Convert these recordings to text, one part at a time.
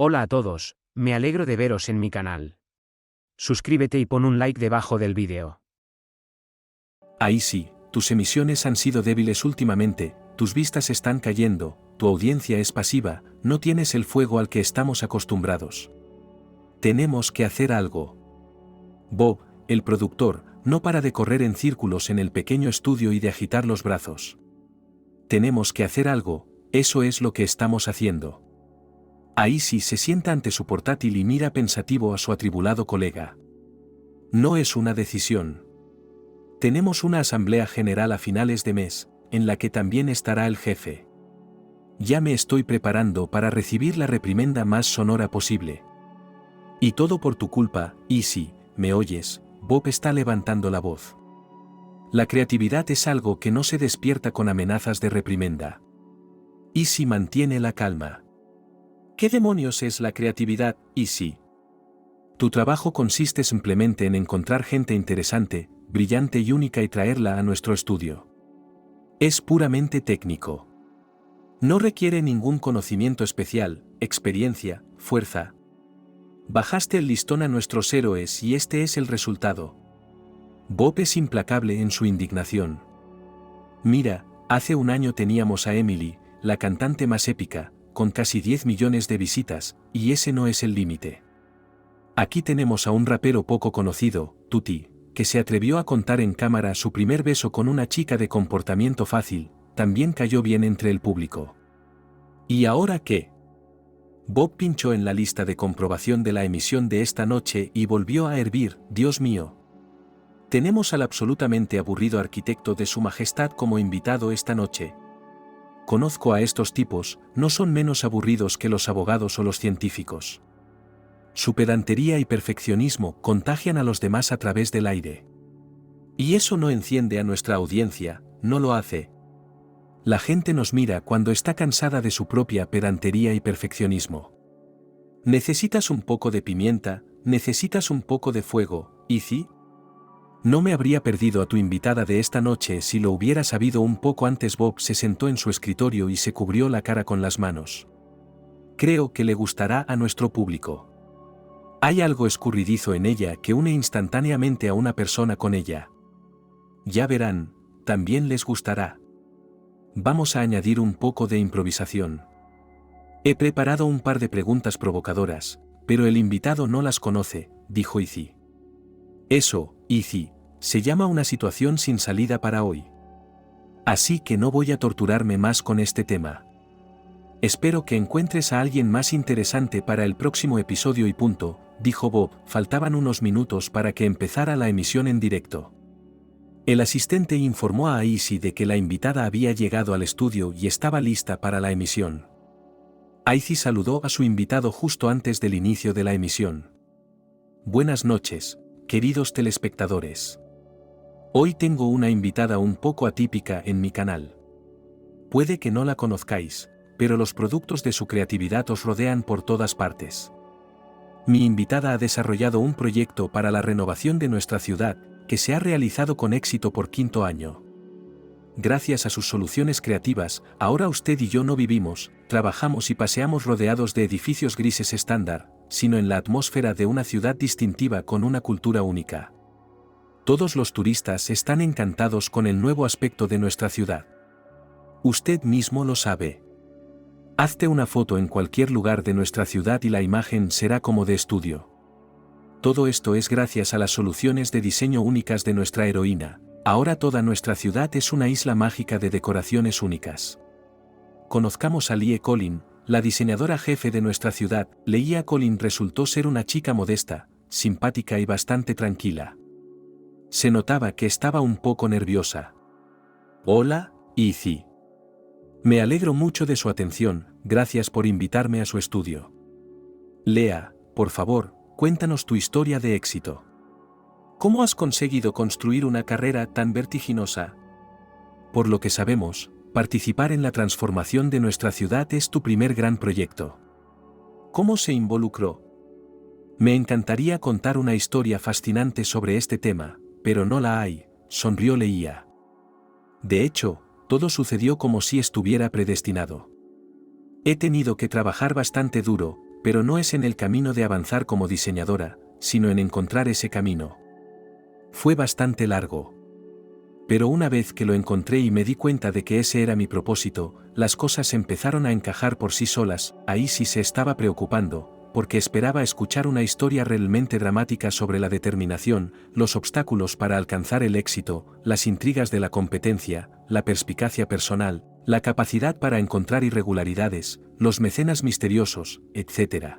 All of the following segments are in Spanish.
Hola a todos, me alegro de veros en mi canal. Suscríbete y pon un like debajo del vídeo. Ahí sí, tus emisiones han sido débiles últimamente, tus vistas están cayendo, tu audiencia es pasiva, no tienes el fuego al que estamos acostumbrados. Tenemos que hacer algo. Bob, el productor, no para de correr en círculos en el pequeño estudio y de agitar los brazos. Tenemos que hacer algo, eso es lo que estamos haciendo. Ahí sí se sienta ante su portátil y mira pensativo a su atribulado colega. No es una decisión. Tenemos una asamblea general a finales de mes, en la que también estará el jefe. Ya me estoy preparando para recibir la reprimenda más sonora posible. Y todo por tu culpa, Easy, ¿me oyes? Bob está levantando la voz. La creatividad es algo que no se despierta con amenazas de reprimenda. Easy mantiene la calma. ¿Qué demonios es la creatividad, Easy? Tu trabajo consiste simplemente en encontrar gente interesante, brillante y única y traerla a nuestro estudio. Es puramente técnico. No requiere ningún conocimiento especial, experiencia, fuerza. Bajaste el listón a nuestros héroes y este es el resultado. Bob es implacable en su indignación. Mira, hace un año teníamos a Emily, la cantante más épica, con casi 10 millones de visitas, y ese no es el límite. Aquí tenemos a un rapero poco conocido, Tutti, que se atrevió a contar en cámara su primer beso con una chica de comportamiento fácil, también cayó bien entre el público. ¿Y ahora qué? Bob pinchó en la lista de comprobación de la emisión de esta noche y volvió a hervir, Dios mío. Tenemos al absolutamente aburrido arquitecto de Su Majestad como invitado esta noche. Conozco a estos tipos, no son menos aburridos que los abogados o los científicos. Su pedantería y perfeccionismo contagian a los demás a través del aire. Y eso no enciende a nuestra audiencia, no lo hace. La gente nos mira cuando está cansada de su propia pedantería y perfeccionismo. ¿Necesitas un poco de pimienta? ¿Necesitas un poco de fuego, Easy? No me habría perdido a tu invitada de esta noche si lo hubiera sabido un poco antes. Bob se sentó en su escritorio y se cubrió la cara con las manos. Creo que le gustará a nuestro público. Hay algo escurridizo en ella que une instantáneamente a una persona con ella. Ya verán, también les gustará. Vamos a añadir un poco de improvisación. He preparado un par de preguntas provocadoras, pero el invitado no las conoce, dijo Easy. Eso, Easy, se llama una situación sin salida para hoy. Así que no voy a torturarme más con este tema. Espero que encuentres a alguien más interesante para el próximo episodio y punto, dijo Bob. Faltaban unos minutos para que empezara la emisión en directo. El asistente informó a Easy de que la invitada había llegado al estudio y estaba lista para la emisión. Easy saludó a su invitado justo antes del inicio de la emisión. Buenas noches, queridos telespectadores. Hoy tengo una invitada un poco atípica en mi canal. Puede que no la conozcáis, pero los productos de su creatividad os rodean por todas partes. Mi invitada ha desarrollado un proyecto para la renovación de nuestra ciudad, que se ha realizado con éxito por 5º año. Gracias a sus soluciones creativas, ahora usted y yo no vivimos, trabajamos y paseamos rodeados de edificios grises estándar, sino en la atmósfera de una ciudad distintiva con una cultura única. Todos los turistas están encantados con el nuevo aspecto de nuestra ciudad. Usted mismo lo sabe. Hazte una foto en cualquier lugar de nuestra ciudad y la imagen será como de estudio. Todo esto es gracias a las soluciones de diseño únicas de nuestra heroína. Ahora toda nuestra ciudad es una isla mágica de decoraciones únicas. Conozcamos a Lie Collin, la diseñadora jefe de nuestra ciudad. Lie Collin resultó ser una chica modesta, simpática y bastante tranquila. Se notaba que estaba un poco nerviosa. Hola, Easy. Me alegro mucho de su atención, gracias por invitarme a su estudio. Lea, por favor, cuéntanos tu historia de éxito. ¿Cómo has conseguido construir una carrera tan vertiginosa? Por lo que sabemos, participar en la transformación de nuestra ciudad es tu primer gran proyecto. ¿Cómo se involucró? Me encantaría contar una historia fascinante sobre este tema, pero no la hay, sonrió Leia. De hecho, todo sucedió como si estuviera predestinado. He tenido que trabajar bastante duro, pero no es en el camino de avanzar como diseñadora, sino en encontrar ese camino. Fue bastante largo. Pero una vez que lo encontré y me di cuenta de que ese era mi propósito, las cosas empezaron a encajar por sí solas. Ahí sí se estaba preocupando, porque esperaba escuchar una historia realmente dramática sobre la determinación, los obstáculos para alcanzar el éxito, las intrigas de la competencia, la perspicacia personal, la capacidad para encontrar irregularidades, los mecenas misteriosos, etc.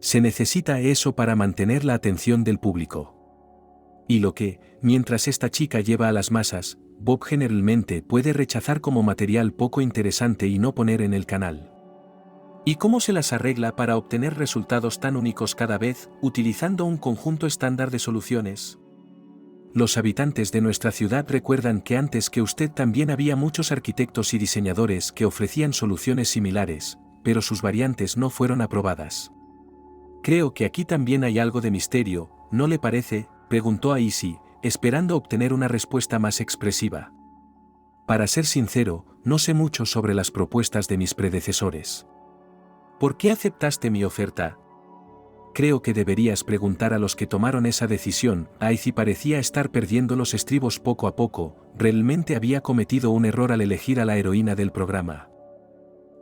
Se necesita eso para mantener la atención del público. Y lo que, mientras esta chica lleva a las masas, Bob generalmente puede rechazar como material poco interesante y no poner en el canal. ¿Y cómo se las arregla para obtener resultados tan únicos cada vez, utilizando un conjunto estándar de soluciones? Los habitantes de nuestra ciudad recuerdan que antes que usted también había muchos arquitectos y diseñadores que ofrecían soluciones similares, pero sus variantes no fueron aprobadas. Creo que aquí también hay algo de misterio, ¿no le parece?, preguntó a Izzy, esperando obtener una respuesta más expresiva. Para ser sincero, no sé mucho sobre las propuestas de mis predecesores. ¿Por qué aceptaste mi oferta? Creo que deberías preguntar a los que tomaron esa decisión. Izzy parecía estar perdiendo los estribos poco a poco, realmente había cometido un error al elegir a la heroína del programa.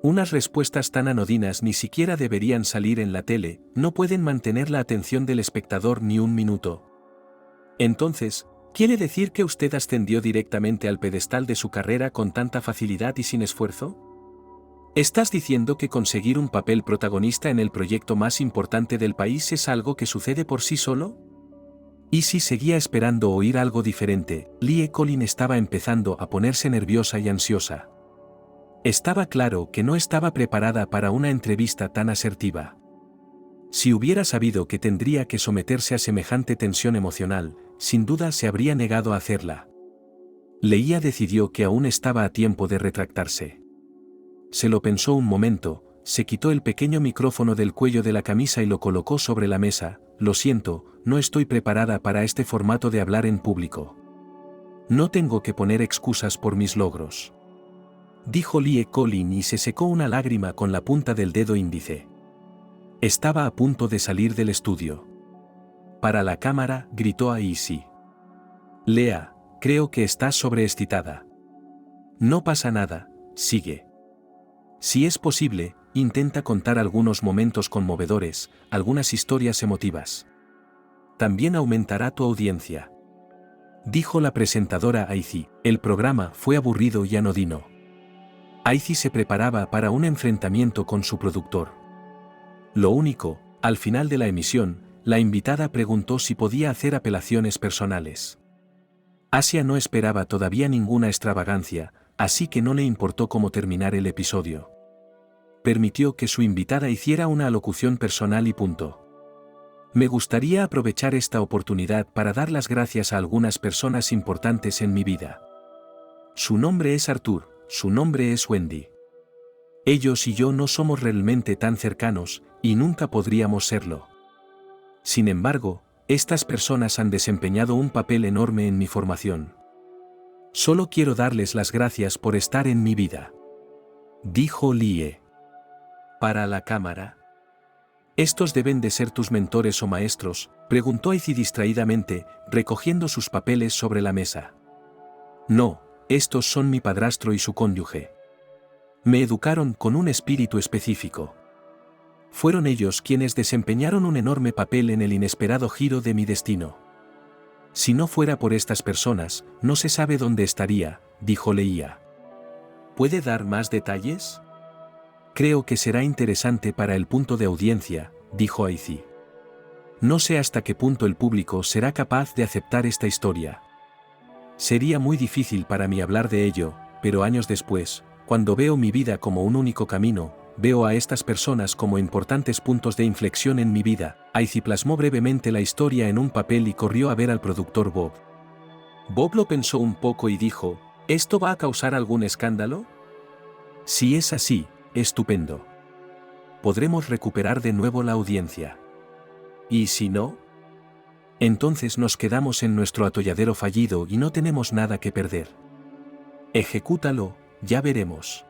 Unas respuestas tan anodinas ni siquiera deberían salir en la tele, no pueden mantener la atención del espectador ni un minuto. Entonces, ¿quiere decir que usted ascendió directamente al pedestal de su carrera con tanta facilidad y sin esfuerzo? ¿Estás diciendo que conseguir un papel protagonista en el proyecto más importante del país es algo que sucede por sí solo? Izzy seguía esperando oír algo diferente. Lee Colin estaba empezando a ponerse nerviosa y ansiosa. Estaba claro que no estaba preparada para una entrevista tan asertiva. Si hubiera sabido que tendría que someterse a semejante tensión emocional, sin duda se habría negado a hacerla. Leia decidió que aún estaba a tiempo de retractarse. Se lo pensó un momento, se quitó el pequeño micrófono del cuello de la camisa y lo colocó sobre la mesa. Lo siento, no estoy preparada para este formato de hablar en público. No tengo que poner excusas por mis logros. Dijo Lee Colin y se secó una lágrima con la punta del dedo índice. Estaba a punto de salir del estudio. Para la cámara, gritó a Izzy. Lea, creo que estás sobreexcitada. No pasa nada, sigue. Si es posible, intenta contar algunos momentos conmovedores, algunas historias emotivas. También aumentará tu audiencia. Dijo la presentadora a Izzy. El programa fue aburrido y anodino. Izzy se preparaba para un enfrentamiento con su productor. Lo único, al final de la emisión, la invitada preguntó si podía hacer apelaciones personales. Asia no esperaba todavía ninguna extravagancia, así que no le importó cómo terminar el episodio. Permitió que su invitada hiciera una alocución personal y punto. Me gustaría aprovechar esta oportunidad para dar las gracias a algunas personas importantes en mi vida. Su nombre es Arthur, su nombre es Wendy. Ellos y yo no somos realmente tan cercanos, y nunca podríamos serlo. Sin embargo, estas personas han desempeñado un papel enorme en mi formación. Solo quiero darles las gracias por estar en mi vida. Dijo Lee. Para la cámara. ¿Estos deben de ser tus mentores o maestros?, preguntó Izzy distraídamente, recogiendo sus papeles sobre la mesa. No, estos son mi padrastro y su cónyuge. Me educaron con un espíritu específico. Fueron ellos quienes desempeñaron un enorme papel en el inesperado giro de mi destino. Si no fuera por estas personas, no se sabe dónde estaría, dijo Leia. ¿Puede dar más detalles? Creo que será interesante para el punto de audiencia, dijo Izzy. No sé hasta qué punto el público será capaz de aceptar esta historia. Sería muy difícil para mí hablar de ello, pero años después, cuando veo mi vida como un único camino, veo a estas personas como importantes puntos de inflexión en mi vida. Izzy plasmó brevemente la historia en un papel y corrió a ver al productor Bob. Bob lo pensó un poco y dijo, ¿esto va a causar algún escándalo? Si es así, estupendo. Podremos recuperar de nuevo la audiencia. ¿Y si no? Entonces nos quedamos en nuestro atolladero fallido y no tenemos nada que perder. Ejecútalo, ya veremos.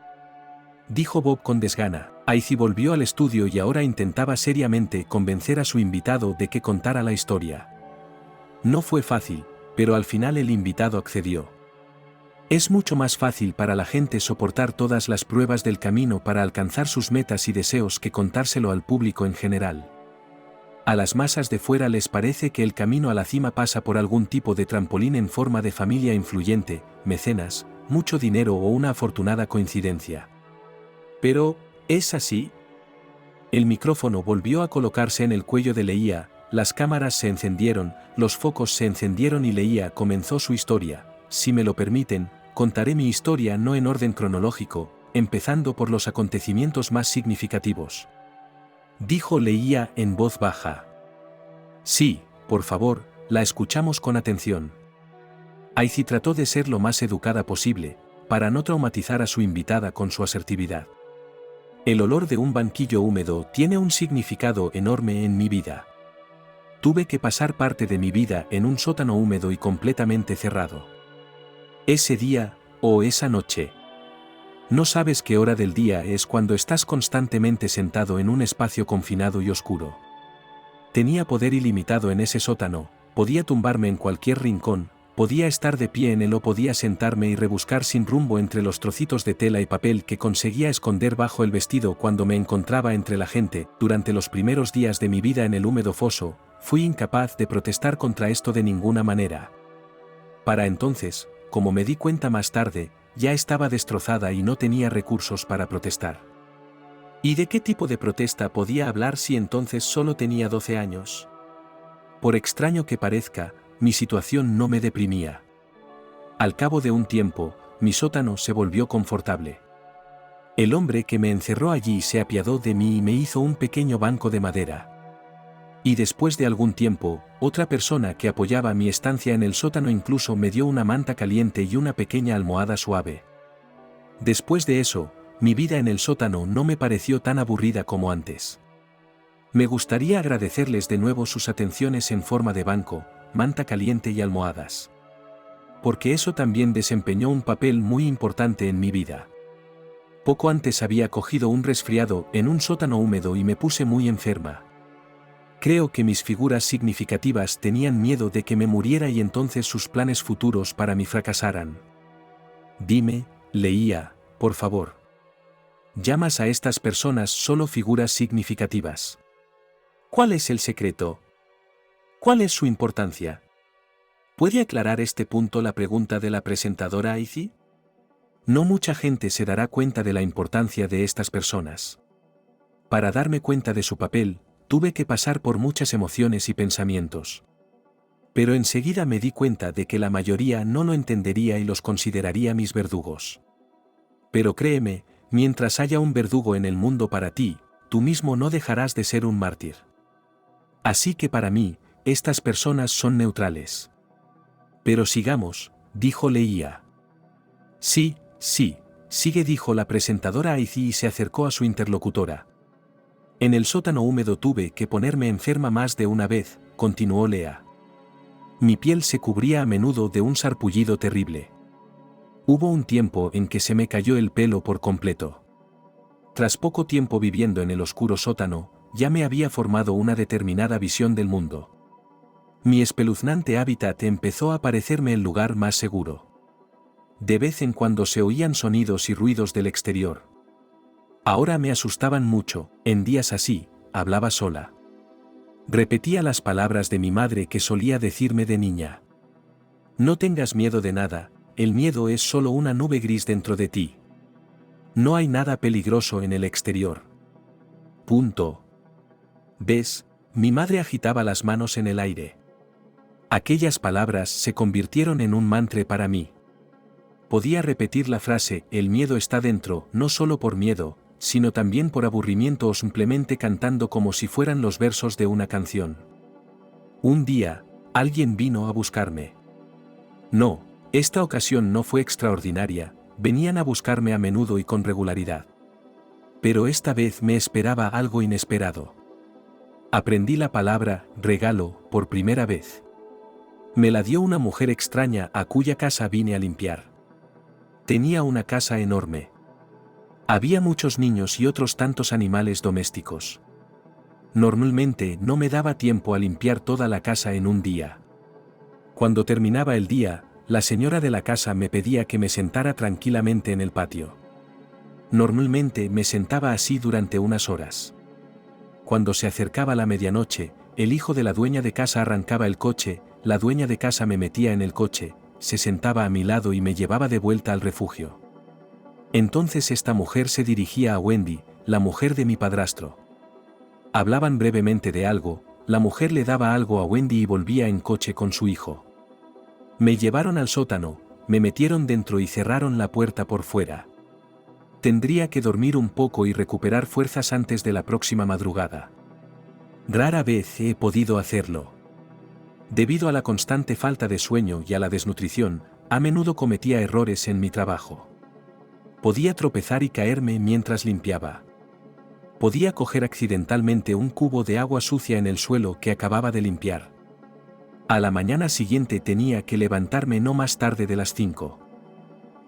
dijo Bob con desgana. Aizy volvió al estudio y ahora intentaba seriamente convencer a su invitado de que contara la historia. No fue fácil, pero al final el invitado accedió. Es mucho más fácil para la gente soportar todas las pruebas del camino para alcanzar sus metas y deseos que contárselo al público en general. A las masas de fuera les parece que el camino a la cima pasa por algún tipo de trampolín en forma de familia influyente, mecenas, mucho dinero o una afortunada coincidencia. Pero, ¿es así? El micrófono volvió a colocarse en el cuello de Leia, las cámaras se encendieron, los focos se encendieron y Leia comenzó su historia. Si me lo permiten, contaré mi historia no en orden cronológico, empezando por los acontecimientos más significativos. Dijo Leia en voz baja. Sí, por favor, la escuchamos con atención. Aizy trató de ser lo más educada posible, para no traumatizar a su invitada con su asertividad. El olor de un banquillo húmedo tiene un significado enorme en mi vida. Tuve que pasar parte de mi vida en un sótano húmedo y completamente cerrado. Ese día, o esa noche. No sabes qué hora del día es cuando estás constantemente sentado en un espacio confinado y oscuro. Tenía poder ilimitado en ese sótano, podía tumbarme en cualquier rincón, podía estar de pie en él o podía sentarme y rebuscar sin rumbo entre los trocitos de tela y papel que conseguía esconder bajo el vestido cuando me encontraba entre la gente. Durante los primeros días de mi vida en el húmedo foso, fui incapaz de protestar contra esto de ninguna manera. Para entonces, como me di cuenta más tarde, ya estaba destrozada y no tenía recursos para protestar. ¿Y de qué tipo de protesta podía hablar si entonces solo tenía 12 años? Por extraño que parezca, mi situación no me deprimía. Al cabo de un tiempo, mi sótano se volvió confortable. El hombre que me encerró allí se apiadó de mí y me hizo un pequeño banco de madera. Y después de algún tiempo, otra persona que apoyaba mi estancia en el sótano incluso me dio una manta caliente y una pequeña almohada suave. Después de eso, mi vida en el sótano no me pareció tan aburrida como antes. Me gustaría agradecerles de nuevo sus atenciones en forma de banco, manta caliente y almohadas. Porque eso también desempeñó un papel muy importante en mi vida. Poco antes había cogido un resfriado en un sótano húmedo y me puse muy enferma. Creo que mis figuras significativas tenían miedo de que me muriera y entonces sus planes futuros para mí fracasaran. Dime, Leia, por favor. Llamas a estas personas solo figuras significativas. ¿Cuál es el secreto? ¿Cuál es su importancia? ¿Puede aclarar este punto la pregunta de la presentadora Aizy? No mucha gente se dará cuenta de la importancia de estas personas. Para darme cuenta de su papel, tuve que pasar por muchas emociones y pensamientos. Pero enseguida me di cuenta de que la mayoría no lo entendería y los consideraría mis verdugos. Pero créeme, mientras haya un verdugo en el mundo para ti, tú mismo no dejarás de ser un mártir. Así que para mí, estas personas son neutrales. Pero sigamos, dijo Leia. Sí, sigue, dijo la presentadora Aizy y se acercó a su interlocutora. En el sótano húmedo tuve que ponerme enferma más de una vez, continuó Leia. Mi piel se cubría a menudo de un sarpullido terrible. Hubo un tiempo en que se me cayó el pelo por completo. Tras poco tiempo viviendo en el oscuro sótano, ya me había formado una determinada visión del mundo. Mi espeluznante hábitat empezó a parecerme el lugar más seguro. De vez en cuando se oían sonidos y ruidos del exterior. Ahora me asustaban mucho, en días así, hablaba sola. Repetía las palabras de mi madre que solía decirme de niña. No tengas miedo de nada, el miedo es solo una nube gris dentro de ti. No hay nada peligroso en el exterior. Punto. ¿Ves? Mi madre agitaba las manos en el aire. Aquellas palabras se convirtieron en un mantra para mí. Podía repetir la frase, el miedo está dentro, no solo por miedo, sino también por aburrimiento o simplemente cantando como si fueran los versos de una canción. Un día, alguien vino a buscarme. No, esta ocasión no fue extraordinaria, venían a buscarme a menudo y con regularidad. Pero esta vez me esperaba algo inesperado. Aprendí la palabra, regalo, por primera vez. Me la dio una mujer extraña a cuya casa vine a limpiar. Tenía una casa enorme. Había muchos niños y otros tantos animales domésticos. Normalmente no me daba tiempo a limpiar toda la casa en un día. Cuando terminaba el día, la señora de la casa me pedía que me sentara tranquilamente en el patio. Normalmente me sentaba así durante unas horas. Cuando se acercaba la medianoche, el hijo de la dueña de casa arrancaba el coche, la dueña de casa me metía en el coche, se sentaba a mi lado y me llevaba de vuelta al refugio. Entonces esta mujer se dirigía a Wendy, la mujer de mi padrastro. Hablaban brevemente de algo, la mujer le daba algo a Wendy y volvía en coche con su hijo. Me llevaron al sótano, me metieron dentro y cerraron la puerta por fuera. Tendría que dormir un poco y recuperar fuerzas antes de la próxima madrugada. Rara vez he podido hacerlo. Debido a la constante falta de sueño y a la desnutrición, a menudo cometía errores en mi trabajo. Podía tropezar y caerme mientras limpiaba. Podía coger accidentalmente un cubo de agua sucia en el suelo que acababa de limpiar. A la mañana siguiente tenía que levantarme no más tarde de las 5.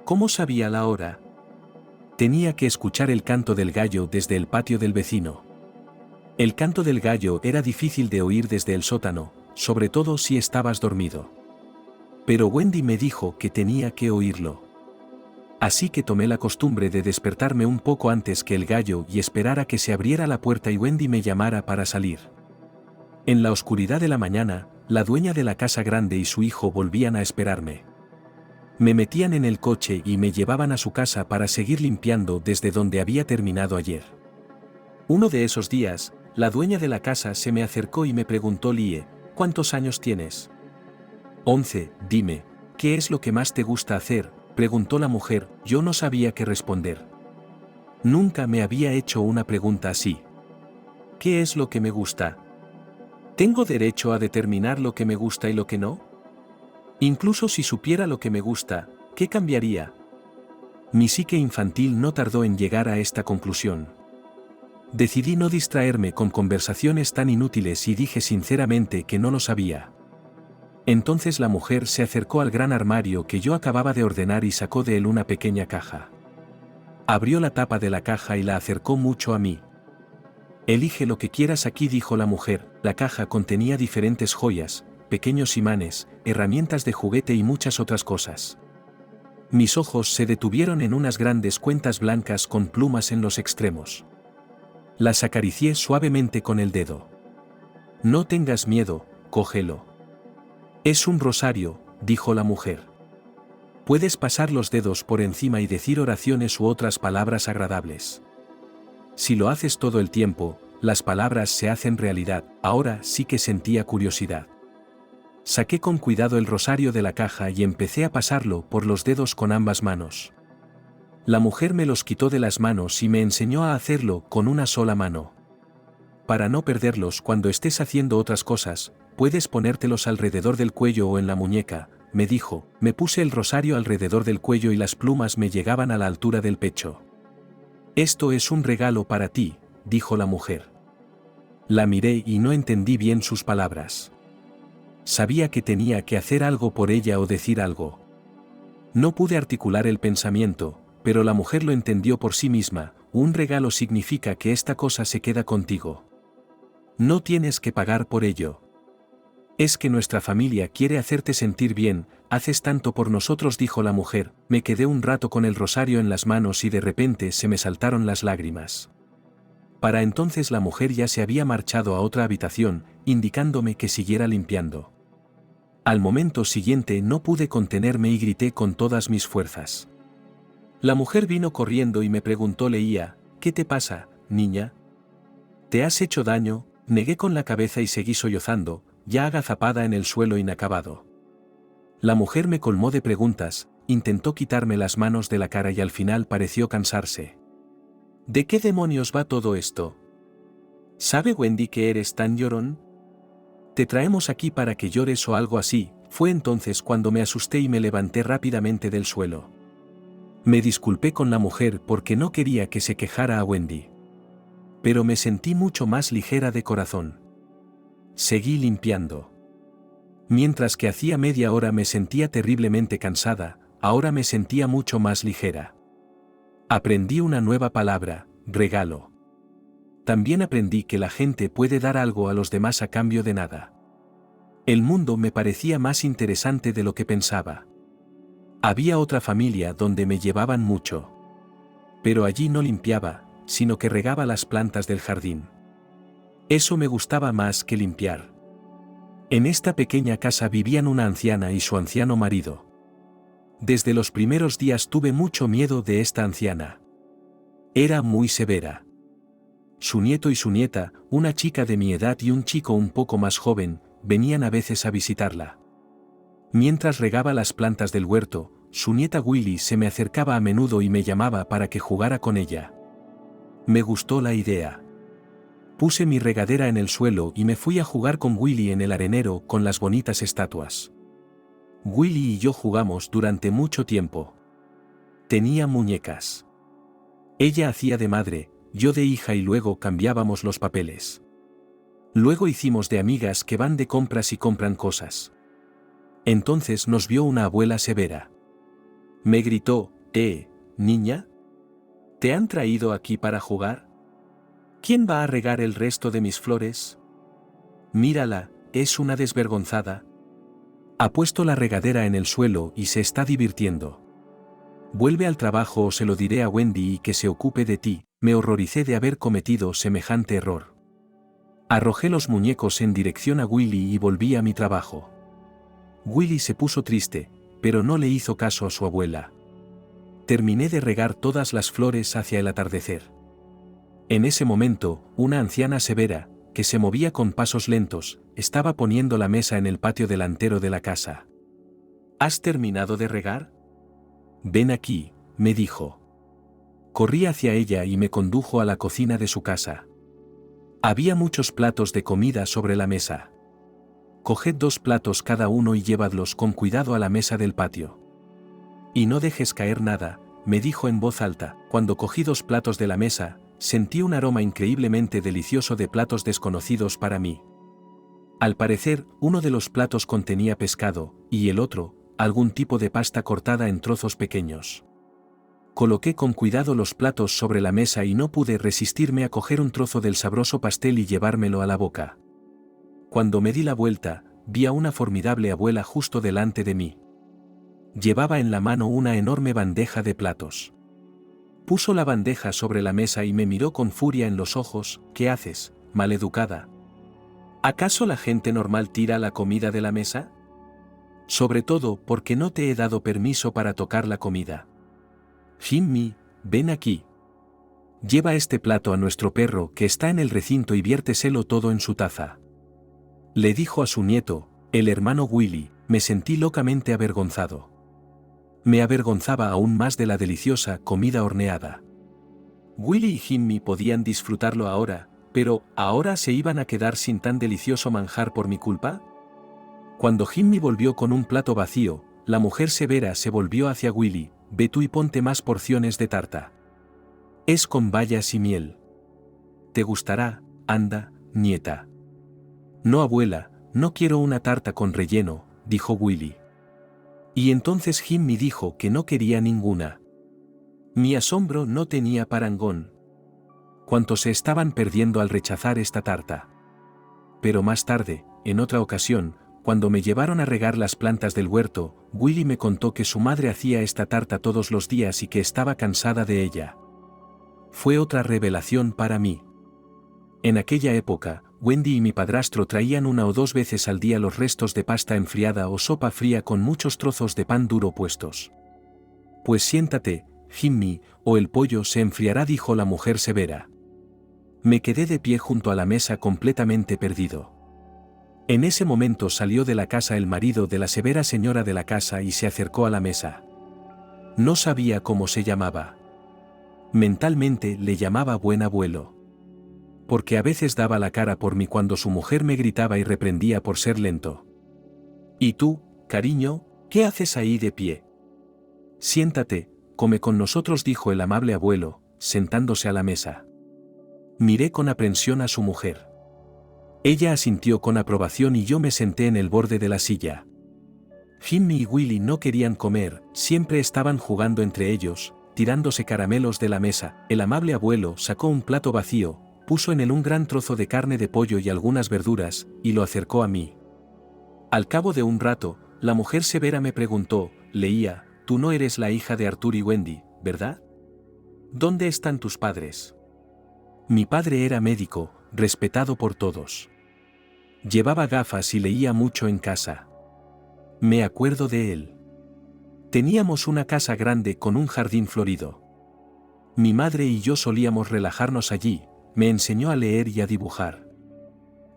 ¿Cómo sabía la hora? Tenía que escuchar el canto del gallo desde el patio del vecino. El canto del gallo era difícil de oír desde el sótano, sobre todo si estabas dormido. Pero Wendy me dijo que tenía que oírlo. Así que tomé la costumbre de despertarme un poco antes que el gallo y esperar a que se abriera la puerta y Wendy me llamara para salir. En la oscuridad de la mañana, la dueña de la casa grande y su hijo volvían a esperarme. Me metían en el coche y me llevaban a su casa para seguir limpiando desde donde había terminado ayer. Uno de esos días, la dueña de la casa se me acercó y me preguntó: Lie, ¿cuántos años tienes? 11, dime, ¿qué es lo que más te gusta hacer?, preguntó la mujer. Yo no sabía qué responder. Nunca me había hecho una pregunta así. ¿Qué es lo que me gusta? ¿Tengo derecho a determinar lo que me gusta y lo que no? Incluso si supiera lo que me gusta, ¿qué cambiaría? Mi psique infantil no tardó en llegar a esta conclusión. Decidí no distraerme con conversaciones tan inútiles y dije sinceramente que no lo sabía. Entonces la mujer se acercó al gran armario que yo acababa de ordenar y sacó de él una pequeña caja. Abrió la tapa de la caja y la acercó mucho a mí. Elige lo que quieras aquí, dijo la mujer. La caja contenía diferentes joyas, pequeños imanes, herramientas de juguete y muchas otras cosas. Mis ojos se detuvieron en unas grandes cuentas blancas con plumas en los extremos. Las acaricié suavemente con el dedo. No tengas miedo, cógelo. Es un rosario, dijo la mujer. Puedes pasar los dedos por encima y decir oraciones u otras palabras agradables. Si lo haces todo el tiempo, las palabras se hacen realidad. Ahora sí que sentía curiosidad. Saqué con cuidado el rosario de la caja y empecé a pasarlo por los dedos con ambas manos. La mujer me los quitó de las manos y me enseñó a hacerlo con una sola mano. Para no perderlos cuando estés haciendo otras cosas, puedes ponértelos alrededor del cuello o en la muñeca, me dijo. Me puse el rosario alrededor del cuello y las plumas me llegaban a la altura del pecho. Esto es un regalo para ti, dijo la mujer. La miré y no entendí bien sus palabras. Sabía que tenía que hacer algo por ella o decir algo. No pude articular el pensamiento, pero la mujer lo entendió por sí misma. Un regalo significa que esta cosa se queda contigo. No tienes que pagar por ello. Es que nuestra familia quiere hacerte sentir bien, haces tanto por nosotros, dijo la mujer. Me quedé un rato con el rosario en las manos y de repente se me saltaron las lágrimas. Para entonces la mujer ya se había marchado a otra habitación, indicándome que siguiera limpiando. Al momento siguiente no pude contenerme y grité con todas mis fuerzas. La mujer vino corriendo y me preguntó: Leía, ¿qué te pasa, niña? ¿Te has hecho daño? Negué con la cabeza y seguí sollozando, ya agazapada en el suelo inacabado. La mujer me colmó de preguntas, intentó quitarme las manos de la cara y al final pareció cansarse. ¿De qué demonios va todo esto? ¿Sabe Wendy que eres tan llorón? Te traemos aquí para que llores o algo así. Fue entonces cuando me asusté y me levanté rápidamente del suelo. Me disculpé con la mujer porque no quería que se quejara a Wendy. Pero me sentí mucho más ligera de corazón. Seguí limpiando. Mientras que hacía media hora me sentía terriblemente cansada, ahora me sentía mucho más ligera. Aprendí una nueva palabra, regalo. También aprendí que la gente puede dar algo a los demás a cambio de nada. El mundo me parecía más interesante de lo que pensaba. Había otra familia donde me llevaban mucho. Pero allí no limpiaba, sino que regaba las plantas del jardín. Eso me gustaba más que limpiar. En esta pequeña casa vivían una anciana y su anciano marido. Desde los primeros días tuve mucho miedo de esta anciana. Era muy severa. Su nieto y su nieta, una chica de mi edad y un chico un poco más joven, venían a veces a visitarla. Mientras regaba las plantas del huerto, su nieta Willy se me acercaba a menudo y me llamaba para que jugara con ella. Me gustó la idea. Puse mi regadera en el suelo y me fui a jugar con Willy en el arenero con las bonitas estatuas. Willy y yo jugamos durante mucho tiempo. Tenía muñecas. Ella hacía de madre, yo de hija y luego cambiábamos los papeles. Luego hicimos de amigas que van de compras y compran cosas. Entonces nos vio una abuela severa. Me gritó, niña, ¿te han traído aquí para jugar? ¿Quién va a regar el resto de mis flores? Mírala, es una desvergonzada. Ha puesto la regadera en el suelo y se está divirtiendo. Vuelve al trabajo o se lo diré a Wendy y que se ocupe de ti. Me horroricé de haber cometido semejante error. Arrojé los muñecos en dirección a Willy y volví a mi trabajo. Willy se puso triste, pero no le hizo caso a su abuela. Terminé de regar todas las flores hacia el atardecer. En ese momento, una anciana severa, que se movía con pasos lentos, estaba poniendo la mesa en el patio delantero de la casa. ¿Has terminado de regar? Ven aquí, me dijo. Corrí hacia ella y me condujo a la cocina de su casa. Había muchos platos de comida sobre la mesa. Coged 2 platos cada uno y llevadlos con cuidado a la mesa del patio. Y no dejes caer nada, me dijo en voz alta. Cuando cogí 2 platos de la mesa, sentí un aroma increíblemente delicioso de platos desconocidos para mí. Al parecer, uno de los platos contenía pescado, y el otro, algún tipo de pasta cortada en trozos pequeños. Coloqué con cuidado los platos sobre la mesa y no pude resistirme a coger un trozo del sabroso pastel y llevármelo a la boca. Cuando me di la vuelta, vi a una formidable abuela justo delante de mí. Llevaba en la mano una enorme bandeja de platos. Puso la bandeja sobre la mesa y me miró con furia en los ojos. ¿Qué haces, maleducada? ¿Acaso la gente normal tira la comida de la mesa? Sobre todo porque no te he dado permiso para tocar la comida. Jimmy, ven aquí. Lleva este plato a nuestro perro que está en el recinto y viérteselo todo en su taza. Le dijo a su nieto, el hermano Willy. Me sentí locamente avergonzado. Me avergonzaba aún más de la deliciosa comida horneada. Willy y Jimmy podían disfrutarlo ahora, pero ¿ahora se iban a quedar sin tan delicioso manjar por mi culpa? Cuando Jimmy volvió con un plato vacío, la mujer severa se volvió hacia Willy. Ve tú y ponte más porciones de tarta. Es con bayas y miel. Te gustará, anda, nieta. No, abuela, no quiero una tarta con relleno, dijo Willy. Y entonces Jimmy dijo que no quería ninguna. Mi asombro no tenía parangón. Cuánto se estaban perdiendo al rechazar esta tarta. Pero más tarde, en otra ocasión, cuando me llevaron a regar las plantas del huerto, Willy me contó que su madre hacía esta tarta todos los días y que estaba cansada de ella. Fue otra revelación para mí. En aquella época, Wendy y mi padrastro traían 1 o 2 veces al día los restos de pasta enfriada o sopa fría con muchos trozos de pan duro puestos. Pues siéntate, Jimmy, o el pollo se enfriará, dijo la mujer severa. Me quedé de pie junto a la mesa completamente perdido. En ese momento salió de la casa el marido de la severa señora de la casa y se acercó a la mesa. No sabía cómo se llamaba. Mentalmente le llamaba buen abuelo. Porque a veces daba la cara por mí cuando su mujer me gritaba y reprendía por ser lento. ¿Y tú, cariño, qué haces ahí de pie? Siéntate, come con nosotros, dijo el amable abuelo, sentándose a la mesa. Miré con aprensión a su mujer. Ella asintió con aprobación y yo me senté en el borde de la silla. Jimmy y Willy no querían comer, siempre estaban jugando entre ellos, tirándose caramelos de la mesa. El amable abuelo sacó un plato vacío, puso en él un gran trozo de carne de pollo y algunas verduras, y lo acercó a mí. Al cabo de un rato, la mujer severa me preguntó, Leía, tú no eres la hija de Arthur y Wendy, ¿verdad? ¿Dónde están tus padres? Mi padre era médico, respetado por todos. Llevaba gafas y leía mucho en casa. Me acuerdo de él. Teníamos una casa grande con un jardín florido. Mi madre y yo solíamos relajarnos allí, me enseñó a leer y a dibujar.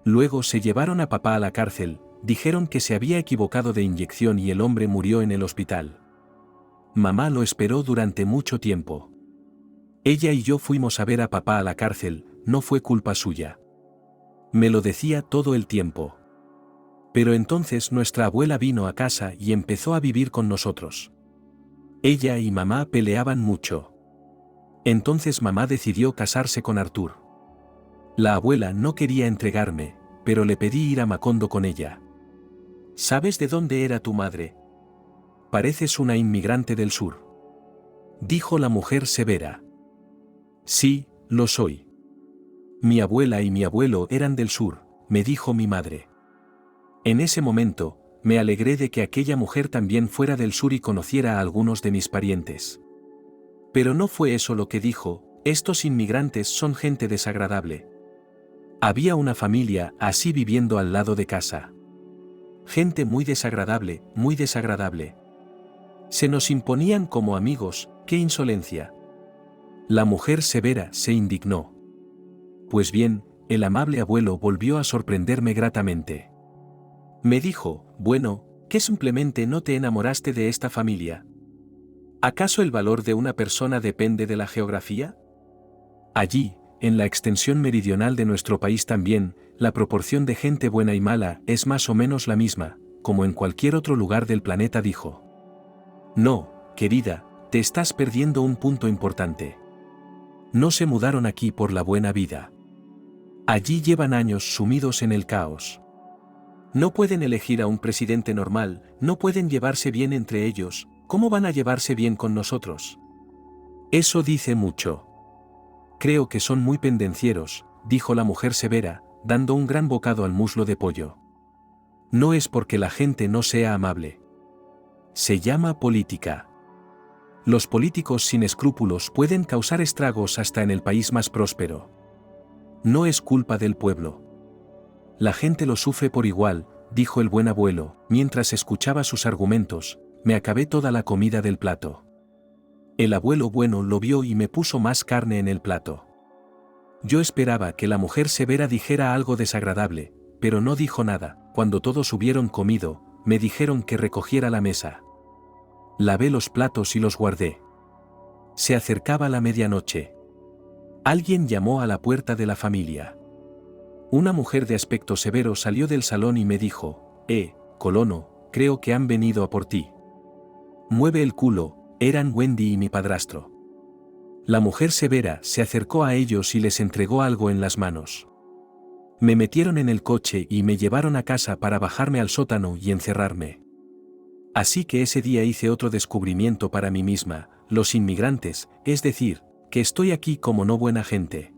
Luego se llevaron a papá a la cárcel, dijeron que se había equivocado de inyección y el hombre murió en el hospital. Mamá lo esperó durante mucho tiempo. Ella y yo fuimos a ver a papá a la cárcel, no fue culpa suya. Me lo decía todo el tiempo. Pero entonces nuestra abuela vino a casa y empezó a vivir con nosotros. Ella y mamá peleaban mucho. Entonces mamá decidió casarse con Arthur. La abuela no quería entregarme, pero le pedí ir a Macondo con ella. ¿Sabes de dónde era tu madre? Pareces una inmigrante del sur. Dijo la mujer severa. Sí, lo soy. Mi abuela y mi abuelo eran del sur, me dijo mi madre. En ese momento, me alegré de que aquella mujer también fuera del sur y conociera a algunos de mis parientes. Pero no fue eso lo que dijo, estos inmigrantes son gente desagradable. Había una familia así viviendo al lado de casa. Gente muy desagradable, muy desagradable. Se nos imponían como amigos, qué insolencia. La mujer severa se indignó. Pues bien, el amable abuelo volvió a sorprenderme gratamente. Me dijo, bueno, ¿qué simplemente no te enamoraste de esta familia? ¿Acaso el valor de una persona depende de la geografía? Allí, en la extensión meridional de nuestro país también, la proporción de gente buena y mala es más o menos la misma, como en cualquier otro lugar del planeta, dijo. No, querida, te estás perdiendo un punto importante. No se mudaron aquí por la buena vida. Allí llevan años sumidos en el caos. No pueden elegir a un presidente normal, no pueden llevarse bien entre ellos, ¿cómo van a llevarse bien con nosotros? Eso dice mucho. Creo que son muy pendencieros, dijo la mujer severa, dando un gran bocado al muslo de pollo. No es porque la gente no sea amable. Se llama política. Los políticos sin escrúpulos pueden causar estragos hasta en el país más próspero. No es culpa del pueblo. La gente lo sufre por igual, dijo el buen abuelo, mientras escuchaba sus argumentos, me acabé toda la comida del plato. El abuelo bueno lo vio y me puso más carne en el plato. Yo esperaba que la mujer severa dijera algo desagradable, pero no dijo nada. Cuando todos hubieron comido, me dijeron que recogiera la mesa. Lavé los platos y los guardé. Se acercaba la medianoche. Alguien llamó a la puerta de la familia. Una mujer de aspecto severo salió del salón y me dijo, colono, creo que han venido a por ti. Mueve el culo, eran Wendy y mi padrastro. La mujer severa se acercó a ellos y les entregó algo en las manos. Me metieron en el coche y me llevaron a casa para bajarme al sótano y encerrarme. Así que ese día hice otro descubrimiento para mí misma, los inmigrantes, es decir, que estoy aquí como no buena gente.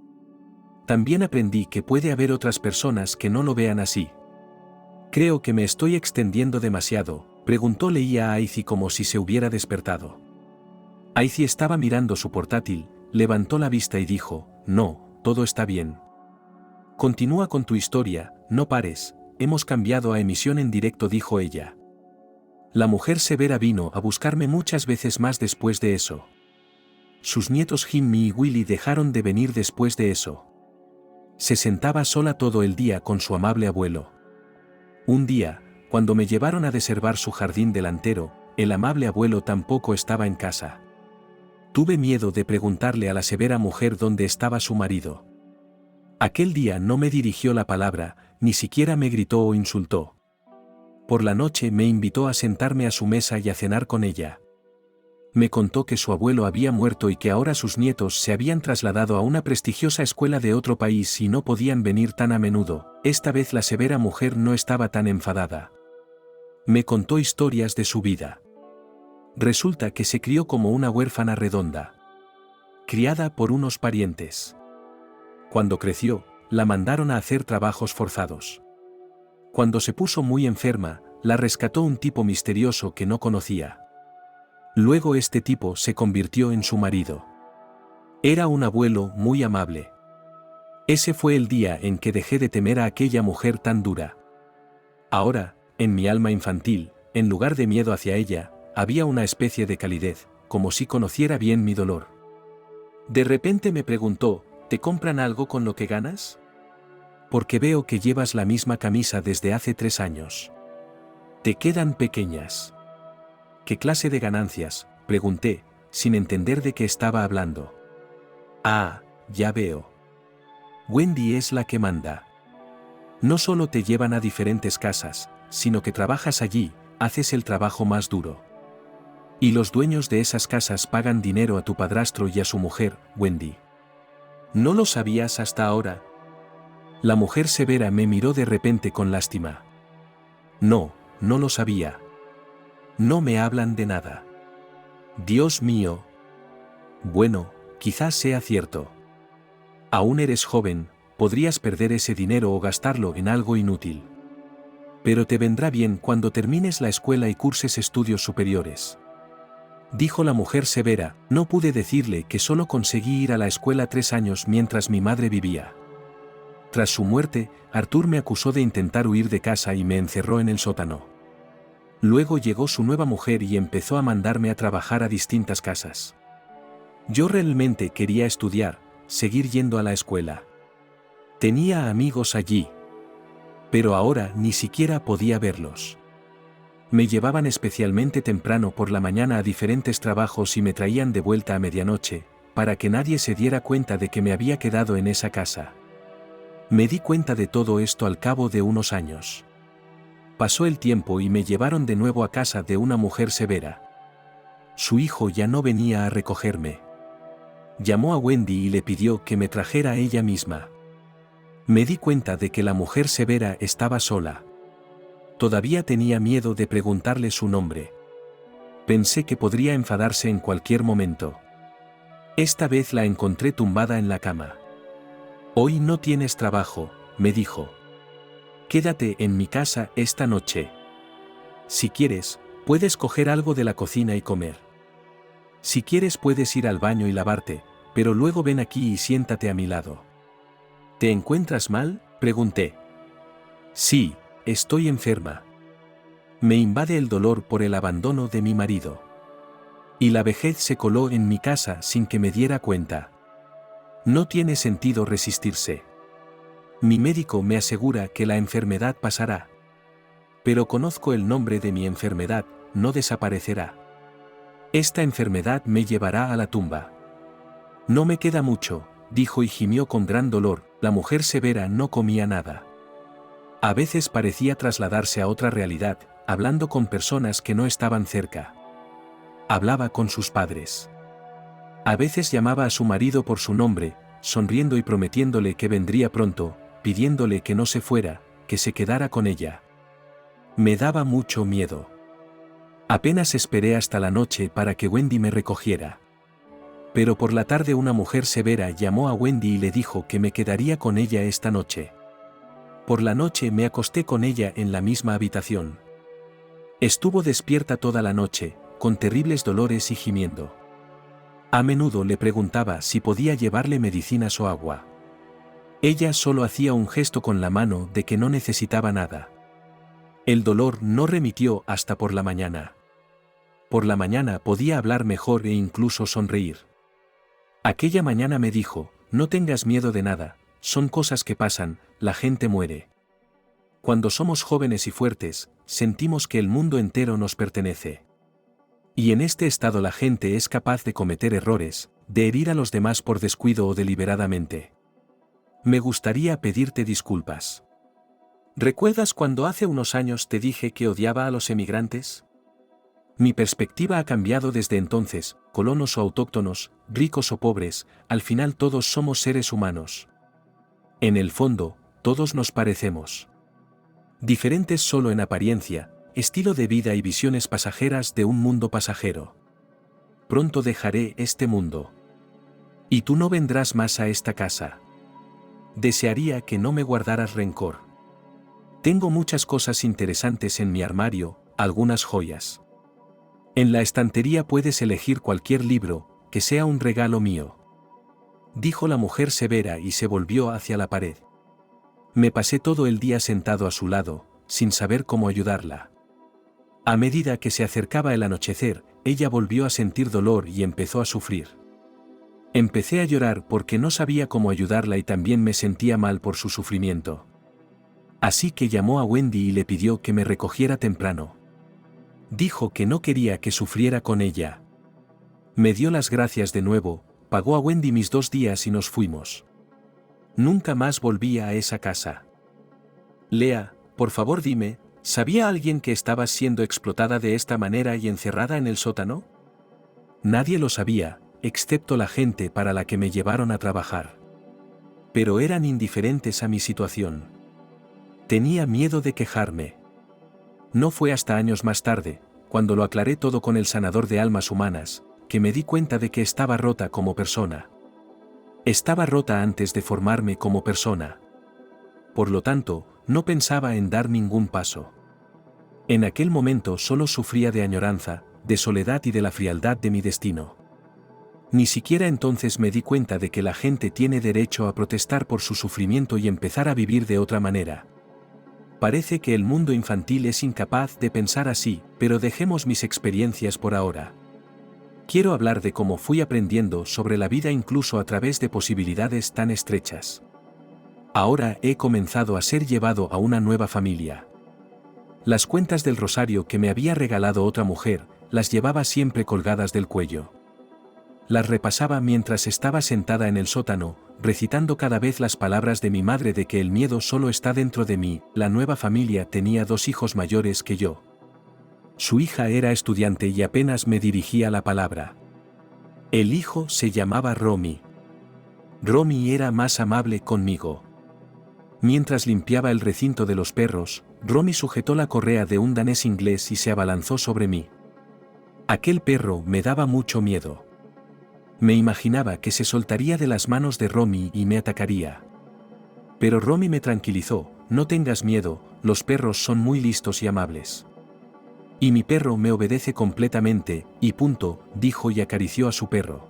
También aprendí que puede haber otras personas que no lo vean así. Creo que me estoy extendiendo demasiado, preguntó Leía a Aizy como si se hubiera despertado. Aizy estaba mirando su portátil, levantó la vista y dijo, no, todo está bien. Continúa con tu historia, no pares, hemos cambiado a emisión en directo, dijo ella. La mujer severa vino a buscarme muchas veces más después de eso. Sus nietos Jimmy y Willy dejaron de venir después de eso. Se sentaba sola todo el día con su amable abuelo. Un día, cuando me llevaron a deservar su jardín delantero, el amable abuelo tampoco estaba en casa. Tuve miedo de preguntarle a la severa mujer dónde estaba su marido. Aquel día no me dirigió la palabra, ni siquiera me gritó o insultó. Por la noche me invitó a sentarme a su mesa y a cenar con ella. Me contó que su abuelo había muerto y que ahora sus nietos se habían trasladado a una prestigiosa escuela de otro país y no podían venir tan a menudo. Esta vez la severa mujer no estaba tan enfadada. Me contó historias de su vida. Resulta que se crió como una huérfana redonda, criada por unos parientes. Cuando creció, la mandaron a hacer trabajos forzados. Cuando se puso muy enferma, la rescató un tipo misterioso que no conocía. Luego este tipo se convirtió en su marido. Era un abuelo muy amable. Ese fue el día en que dejé de temer a aquella mujer tan dura. Ahora, en mi alma infantil, en lugar de miedo hacia ella, había una especie de calidez, como si conociera bien mi dolor. De repente me preguntó, ¿te compran algo con lo que ganas? Porque veo que llevas la misma camisa desde hace 3 años. ¿Te quedan pequeñas? ¿Qué clase de ganancias?, pregunté, sin entender de qué estaba hablando. Ah, ya veo. Wendy es la que manda. No solo te llevan a diferentes casas, sino que trabajas allí, haces el trabajo más duro. Y los dueños de esas casas pagan dinero a tu padrastro y a su mujer, Wendy. ¿No lo sabías hasta ahora? La mujer severa me miró de repente con lástima. No, no lo sabía. No me hablan de nada. Dios mío. Bueno, quizás sea cierto. Aún eres joven, podrías perder ese dinero o gastarlo en algo inútil. Pero te vendrá bien cuando termines la escuela y curses estudios superiores. Dijo la mujer severa, no pude decirle que solo conseguí ir a la escuela 3 años mientras mi madre vivía. Tras su muerte, Arthur me acusó de intentar huir de casa y me encerró en el sótano. Luego llegó su nueva mujer y empezó a mandarme a trabajar a distintas casas. Yo realmente quería estudiar, seguir yendo a la escuela. Tenía amigos allí. Pero ahora ni siquiera podía verlos. Me llevaban especialmente temprano por la mañana a diferentes trabajos y me traían de vuelta a medianoche, para que nadie se diera cuenta de que me había quedado en esa casa. Me di cuenta de todo esto al cabo de unos años. Pasó el tiempo y me llevaron de nuevo a casa de una mujer severa. Su hijo ya no venía a recogerme. Llamó a Wendy y le pidió que me trajera a ella misma. Me di cuenta de que la mujer severa estaba sola. Todavía tenía miedo de preguntarle su nombre. Pensé que podría enfadarse en cualquier momento. Esta vez la encontré tumbada en la cama. Hoy no tienes trabajo, me dijo. Quédate en mi casa esta noche. Si quieres, puedes coger algo de la cocina y comer. Si quieres puedes ir al baño y lavarte, pero luego ven aquí y siéntate a mi lado. ¿Te encuentras mal?, pregunté. Sí, estoy enferma. Me invade el dolor por el abandono de mi marido. Y la vejez se coló en mi casa sin que me diera cuenta. No tiene sentido resistirse. Mi médico me asegura que la enfermedad pasará. Pero conozco el nombre de mi enfermedad, no desaparecerá. Esta enfermedad me llevará a la tumba. No me queda mucho, dijo y gimió con gran dolor. La mujer severa no comía nada. A veces parecía trasladarse a otra realidad, hablando con personas que no estaban cerca. Hablaba con sus padres. A veces llamaba a su marido por su nombre, sonriendo y prometiéndole que vendría pronto, pidiéndole que no se fuera, que se quedara con ella. Me daba mucho miedo. Apenas esperé hasta la noche para que Wendy me recogiera. Pero por la tarde una mujer severa llamó a Wendy y le dijo que me quedaría con ella esta noche. Por la noche me acosté con ella en la misma habitación. Estuvo despierta toda la noche, con terribles dolores y gimiendo. A menudo le preguntaba si podía llevarle medicinas o agua. Ella solo hacía un gesto con la mano de que no necesitaba nada. El dolor no remitió hasta por la mañana. Por la mañana podía hablar mejor e incluso sonreír. Aquella mañana me dijo, no tengas miedo de nada, son cosas que pasan, la gente muere. Cuando somos jóvenes y fuertes, sentimos que el mundo entero nos pertenece. Y en este estado la gente es capaz de cometer errores, de herir a los demás por descuido o deliberadamente. Me gustaría pedirte disculpas. ¿Recuerdas cuando hace unos años te dije que odiaba a los emigrantes? Mi perspectiva ha cambiado desde entonces, colonos o autóctonos, ricos o pobres, al final todos somos seres humanos. En el fondo, todos nos parecemos. Diferentes solo en apariencia, estilo de vida y visiones pasajeras de un mundo pasajero. Pronto dejaré este mundo. Y tú no vendrás más a esta casa. Desearía que no me guardaras rencor. Tengo muchas cosas interesantes en mi armario, algunas joyas. En la estantería puedes elegir cualquier libro, que sea un regalo mío. Dijo la mujer severa y se volvió hacia la pared. Me pasé todo el día sentado a su lado, sin saber cómo ayudarla. A medida que se acercaba el anochecer, ella volvió a sentir dolor y empezó a sufrir. Empecé a llorar porque no sabía cómo ayudarla y también me sentía mal por su sufrimiento. Así que llamó a Wendy y le pidió que me recogiera temprano. Dijo que no quería que sufriera con ella. Me dio las gracias de nuevo, pagó a Wendy mis 2 días y nos fuimos. Nunca más volví a esa casa. Lea, por favor dime, ¿sabía alguien que estabas siendo explotada de esta manera y encerrada en el sótano? Nadie lo sabía, excepto la gente para la que me llevaron a trabajar. Pero eran indiferentes a mi situación. Tenía miedo de quejarme. No fue hasta años más tarde, cuando lo aclaré todo con el sanador de almas humanas, que me di cuenta de que estaba rota como persona. Estaba rota antes de formarme como persona. Por lo tanto, no pensaba en dar ningún paso. En aquel momento solo sufría de añoranza, de soledad y de la frialdad de mi destino. Ni siquiera entonces me di cuenta de que la gente tiene derecho a protestar por su sufrimiento y empezar a vivir de otra manera. Parece que el mundo infantil es incapaz de pensar así, pero dejemos mis experiencias por ahora. Quiero hablar de cómo fui aprendiendo sobre la vida incluso a través de posibilidades tan estrechas. Ahora he comenzado a ser llevado a una nueva familia. Las cuentas del rosario que me había regalado otra mujer, las llevaba siempre colgadas del cuello. Las repasaba mientras estaba sentada en el sótano, recitando cada vez las palabras de mi madre de que el miedo solo está dentro de mí. La nueva familia tenía 2 hijos mayores que yo. Su hija era estudiante y apenas me dirigía la palabra. El hijo se llamaba Romy. Romy era más amable conmigo. Mientras limpiaba el recinto de los perros, Romy sujetó la correa de un danés inglés y se abalanzó sobre mí. Aquel perro me daba mucho miedo. Me imaginaba que se soltaría de las manos de Romy y me atacaría. Pero Romy me tranquilizó: no tengas miedo, los perros son muy listos y amables. Y mi perro me obedece completamente, y punto, dijo y acarició a su perro.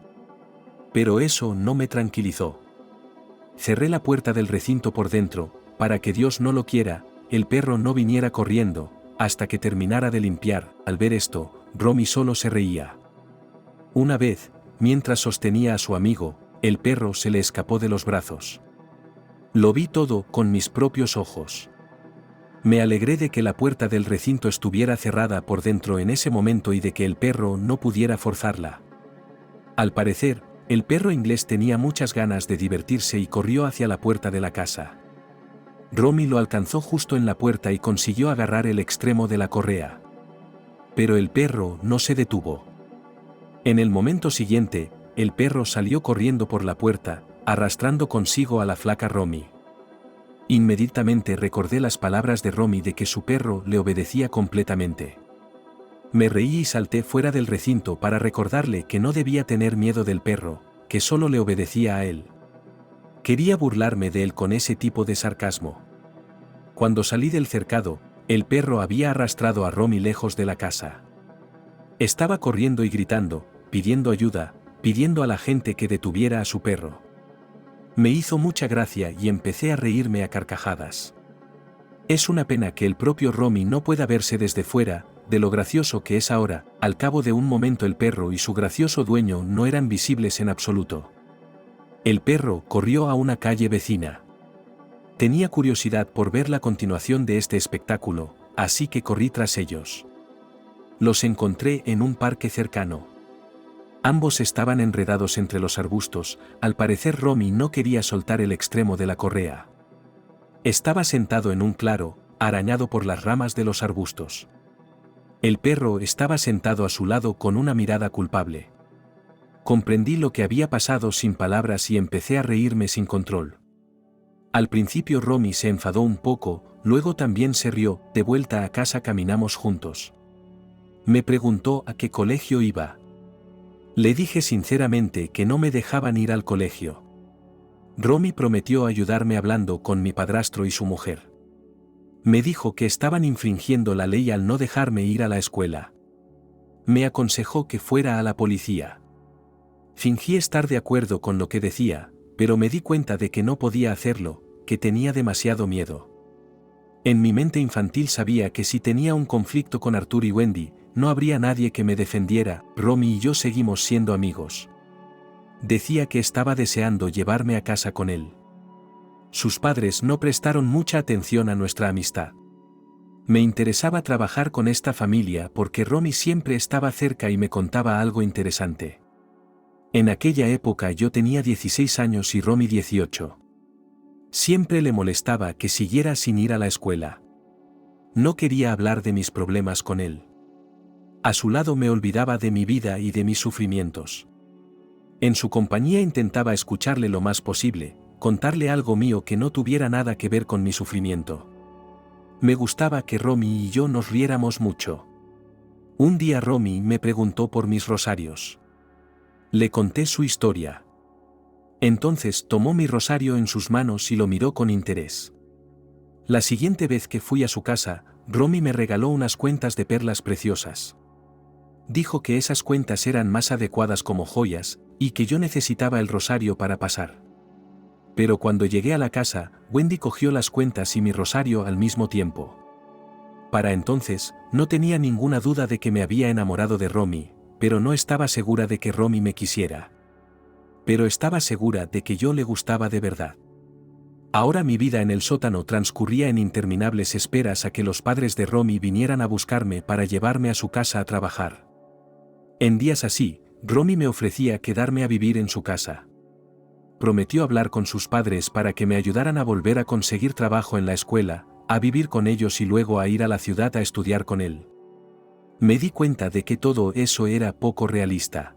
Pero eso no me tranquilizó. Cerré la puerta del recinto por dentro, para que Dios no lo quiera, el perro no viniera corriendo, hasta que terminara de limpiar. Al ver esto, Romy solo se reía. Una vez, mientras sostenía a su amigo, el perro se le escapó de los brazos. Lo vi todo con mis propios ojos. Me alegré de que la puerta del recinto estuviera cerrada por dentro en ese momento y de que el perro no pudiera forzarla. Al parecer, el perro inglés tenía muchas ganas de divertirse y corrió hacia la puerta de la casa. Romy lo alcanzó justo en la puerta y consiguió agarrar el extremo de la correa. Pero el perro no se detuvo. En el momento siguiente, el perro salió corriendo por la puerta, arrastrando consigo a la flaca Romy. Inmediatamente recordé las palabras de Romy de que su perro le obedecía completamente. Me reí y salté fuera del recinto para recordarle que no debía tener miedo del perro, que solo le obedecía a él. Quería burlarme de él con ese tipo de sarcasmo. Cuando salí del cercado, el perro había arrastrado a Romy lejos de la casa. Estaba corriendo y gritando, pidiendo ayuda, pidiendo a la gente que detuviera a su perro. Me hizo mucha gracia y empecé a reírme a carcajadas. Es una pena que el propio Romy no pueda verse desde fuera, de lo gracioso que es ahora. Al cabo de un momento el perro y su gracioso dueño no eran visibles en absoluto. El perro corrió a una calle vecina. Tenía curiosidad por ver la continuación de este espectáculo, así que corrí tras ellos. Los encontré en un parque cercano. Ambos estaban enredados entre los arbustos. Al parecer Romy no quería soltar el extremo de la correa. Estaba sentado en un claro, arañado por las ramas de los arbustos. El perro estaba sentado a su lado con una mirada culpable. Comprendí lo que había pasado sin palabras y empecé a reírme sin control. Al principio Romy se enfadó un poco, luego también se rió. De vuelta a casa caminamos juntos. Me preguntó a qué colegio iba. Le dije sinceramente que no me dejaban ir al colegio. Romy prometió ayudarme hablando con mi padrastro y su mujer. Me dijo que estaban infringiendo la ley al no dejarme ir a la escuela. Me aconsejó que fuera a la policía. Fingí estar de acuerdo con lo que decía, pero me di cuenta de que no podía hacerlo, que tenía demasiado miedo. En mi mente infantil sabía que si tenía un conflicto con Arthur y Wendy, no habría nadie que me defendiera. Romy y yo seguimos siendo amigos. Decía que estaba deseando llevarme a casa con él. Sus padres no prestaron mucha atención a nuestra amistad. Me interesaba trabajar con esta familia porque Romy siempre estaba cerca y me contaba algo interesante. En aquella época yo tenía 16 años y Romy 18. Siempre le molestaba que siguiera sin ir a la escuela. No quería hablar de mis problemas con él. A su lado me olvidaba de mi vida y de mis sufrimientos. En su compañía intentaba escucharle lo más posible, contarle algo mío que no tuviera nada que ver con mi sufrimiento. Me gustaba que Romy y yo nos riéramos mucho. Un día Romy me preguntó por mis rosarios. Le conté su historia. Entonces tomó mi rosario en sus manos y lo miró con interés. La siguiente vez que fui a su casa, Romy me regaló unas cuentas de perlas preciosas. Dijo que esas cuentas eran más adecuadas como joyas, y que yo necesitaba el rosario para pasar. Pero cuando llegué a la casa, Wendy cogió las cuentas y mi rosario al mismo tiempo. Para entonces, no tenía ninguna duda de que me había enamorado de Romy, pero no estaba segura de que Romy me quisiera. Pero estaba segura de que yo le gustaba de verdad. Ahora mi vida en el sótano transcurría en interminables esperas a que los padres de Romy vinieran a buscarme para llevarme a su casa a trabajar. En días así, Romy me ofrecía quedarme a vivir en su casa. Prometió hablar con sus padres para que me ayudaran a volver a conseguir trabajo en la escuela, a vivir con ellos y luego a ir a la ciudad a estudiar con él. Me di cuenta de que todo eso era poco realista.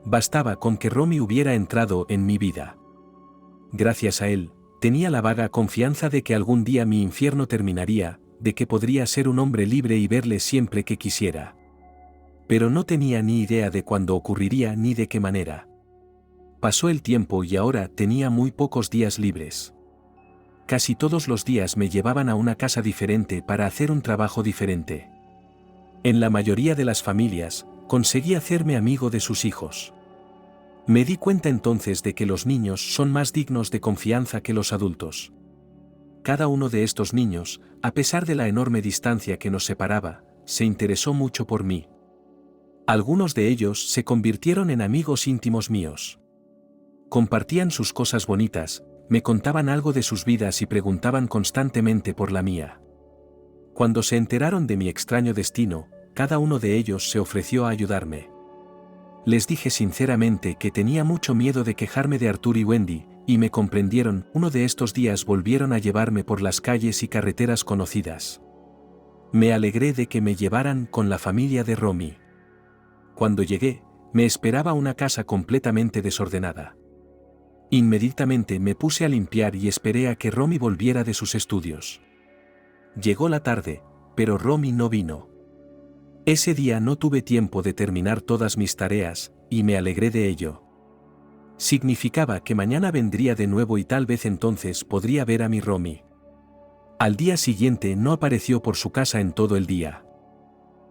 Bastaba con que Romy hubiera entrado en mi vida. Gracias a él, tenía la vaga confianza de que algún día mi infierno terminaría, de que podría ser un hombre libre y verle siempre que quisiera. Pero no tenía ni idea de cuándo ocurriría ni de qué manera. Pasó el tiempo y ahora tenía muy pocos días libres. Casi todos los días me llevaban a una casa diferente para hacer un trabajo diferente. En la mayoría de las familias, conseguí hacerme amigo de sus hijos. Me di cuenta entonces de que los niños son más dignos de confianza que los adultos. Cada uno de estos niños, a pesar de la enorme distancia que nos separaba, se interesó mucho por mí. Algunos de ellos se convirtieron en amigos íntimos míos. Compartían sus cosas bonitas, me contaban algo de sus vidas y preguntaban constantemente por la mía. Cuando se enteraron de mi extraño destino, cada uno de ellos se ofreció a ayudarme. Les dije sinceramente que tenía mucho miedo de quejarme de Arthur y Wendy, y me comprendieron. Uno de estos días volvieron a llevarme por las calles y carreteras conocidas. Me alegré de que me llevaran con la familia de Romy. Cuando llegué, me esperaba una casa completamente desordenada. Inmediatamente me puse a limpiar y esperé a que Romy volviera de sus estudios. Llegó la tarde, pero Romy no vino. Ese día no tuve tiempo de terminar todas mis tareas, y me alegré de ello. Significaba que mañana vendría de nuevo y tal vez entonces podría ver a mi Romy. Al día siguiente no apareció por su casa en todo el día.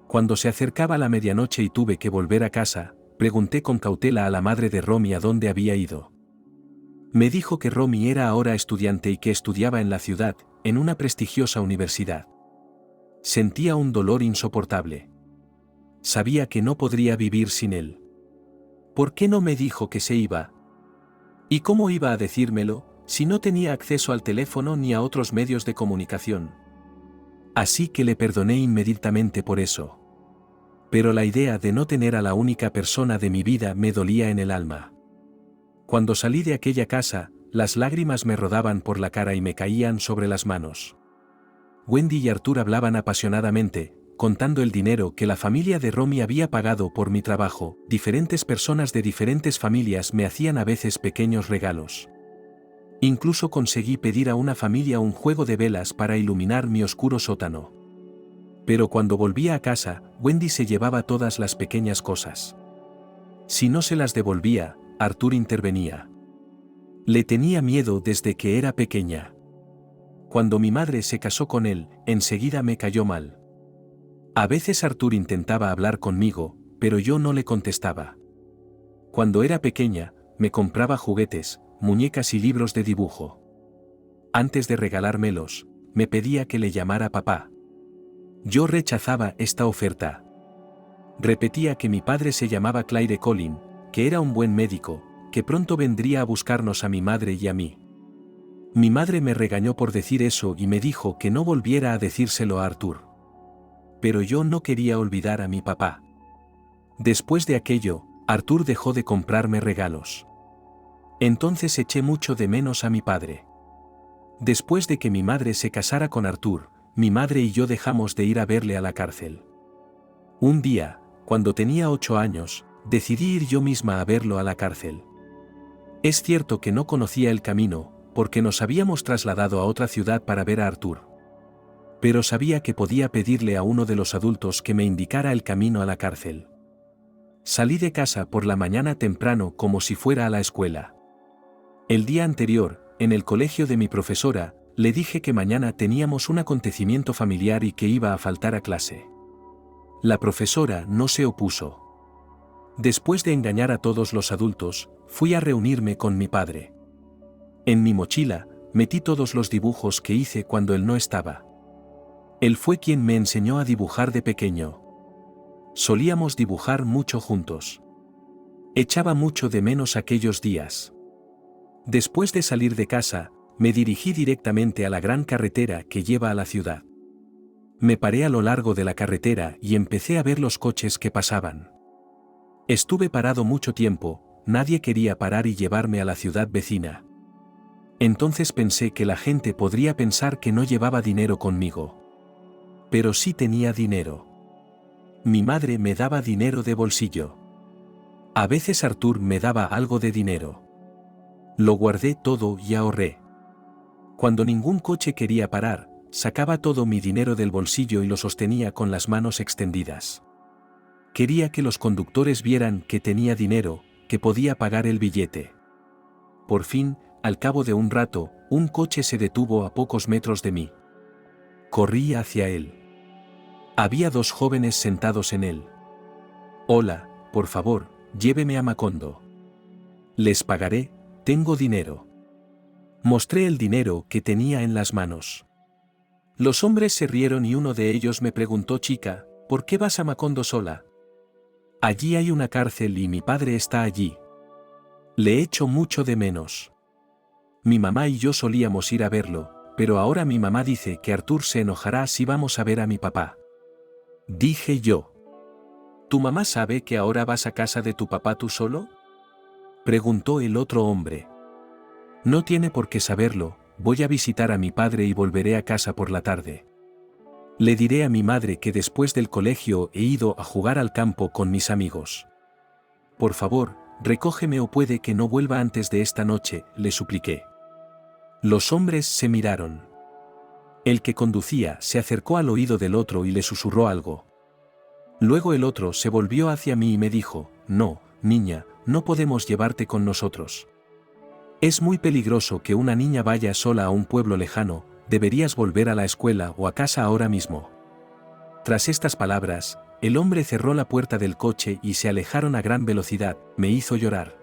Cuando se acercaba la medianoche y tuve que volver a casa, pregunté con cautela a la madre de Romy a dónde había ido. Me dijo que Romy era ahora estudiante y que estudiaba en la ciudad, en una prestigiosa universidad. Sentía un dolor insoportable. Sabía que no podría vivir sin él. ¿Por qué no me dijo que se iba? ¿Y cómo iba a decírmelo, si no tenía acceso al teléfono ni a otros medios de comunicación? Así que le perdoné inmediatamente por eso. Pero la idea de no tener a la única persona de mi vida me dolía en el alma. Cuando salí de aquella casa, las lágrimas me rodaban por la cara y me caían sobre las manos. Wendy y Arthur hablaban apasionadamente, contando el dinero que la familia de Romy había pagado por mi trabajo. Diferentes personas de diferentes familias me hacían a veces pequeños regalos. Incluso conseguí pedir a una familia un juego de velas para iluminar mi oscuro sótano. Pero cuando volvía a casa, Wendy se llevaba todas las pequeñas cosas. Si no se las devolvía, Arthur intervenía. Le tenía miedo desde que era pequeña. Cuando mi madre se casó con él, enseguida me cayó mal. A veces Arthur intentaba hablar conmigo, pero yo no le contestaba. Cuando era pequeña, me compraba juguetes, muñecas y libros de dibujo. Antes de regalármelos, me pedía que le llamara papá. Yo rechazaba esta oferta. Repetía que mi padre se llamaba Claire Colin, que era un buen médico, que pronto vendría a buscarnos a mi madre y a mí. Mi madre me regañó por decir eso y me dijo que no volviera a decírselo a Arthur. Pero yo no quería olvidar a mi papá. Después de aquello, Arthur dejó de comprarme regalos. Entonces eché mucho de menos a mi padre. Después de que mi madre se casara con Arthur, mi madre y yo dejamos de ir a verle a la cárcel. Un día, cuando tenía 8 años, decidí ir yo misma a verlo a la cárcel. Es cierto que no conocía el camino, porque nos habíamos trasladado a otra ciudad para ver a Arthur. Pero sabía que podía pedirle a uno de los adultos que me indicara el camino a la cárcel. Salí de casa por la mañana temprano como si fuera a la escuela. El día anterior, en el colegio de mi profesora, le dije que mañana teníamos un acontecimiento familiar y que iba a faltar a clase. La profesora no se opuso. Después de engañar a todos los adultos, fui a reunirme con mi padre. En mi mochila, metí todos los dibujos que hice cuando él no estaba. Él fue quien me enseñó a dibujar de pequeño. Solíamos dibujar mucho juntos. Echaba mucho de menos aquellos días. Después de salir de casa, me dirigí directamente a la gran carretera que lleva a la ciudad. Me paré a lo largo de la carretera y empecé a ver los coches que pasaban. Estuve parado mucho tiempo, nadie quería parar y llevarme a la ciudad vecina. Entonces pensé que la gente podría pensar que no llevaba dinero conmigo. Pero sí tenía dinero. Mi madre me daba dinero de bolsillo. A veces Arthur me daba algo de dinero. Lo guardé todo y ahorré. Cuando ningún coche quería parar, sacaba todo mi dinero del bolsillo y lo sostenía con las manos extendidas. Quería que los conductores vieran que tenía dinero, que podía pagar el billete. Por fin, al cabo de un rato, un coche se detuvo a pocos metros de mí. Corrí hacia él. Había 2 jóvenes sentados en él. Hola, por favor, lléveme a Macondo. Les pagaré, tengo dinero. Mostré el dinero que tenía en las manos. Los hombres se rieron y uno de ellos me preguntó: chica, ¿por qué vas a Macondo sola? Allí hay una cárcel y mi padre está allí. Le echo mucho de menos. Mi mamá y yo solíamos ir a verlo, pero ahora mi mamá dice que Arthur se enojará si vamos a ver a mi papá. Dije yo. ¿Tu mamá sabe que ahora vas a casa de tu papá tú solo? Preguntó el otro hombre. No tiene por qué saberlo, voy a visitar a mi padre y volveré a casa por la tarde. Le diré a mi madre que después del colegio he ido a jugar al campo con mis amigos. Por favor, recógeme o puede que no vuelva antes de esta noche, le supliqué. Los hombres se miraron. El que conducía se acercó al oído del otro y le susurró algo. Luego el otro se volvió hacia mí y me dijo: no, niña, no podemos llevarte con nosotros. Es muy peligroso que una niña vaya sola a un pueblo lejano, deberías volver a la escuela o a casa ahora mismo. Tras estas palabras, el hombre cerró la puerta del coche y se alejaron a gran velocidad, me hizo llorar.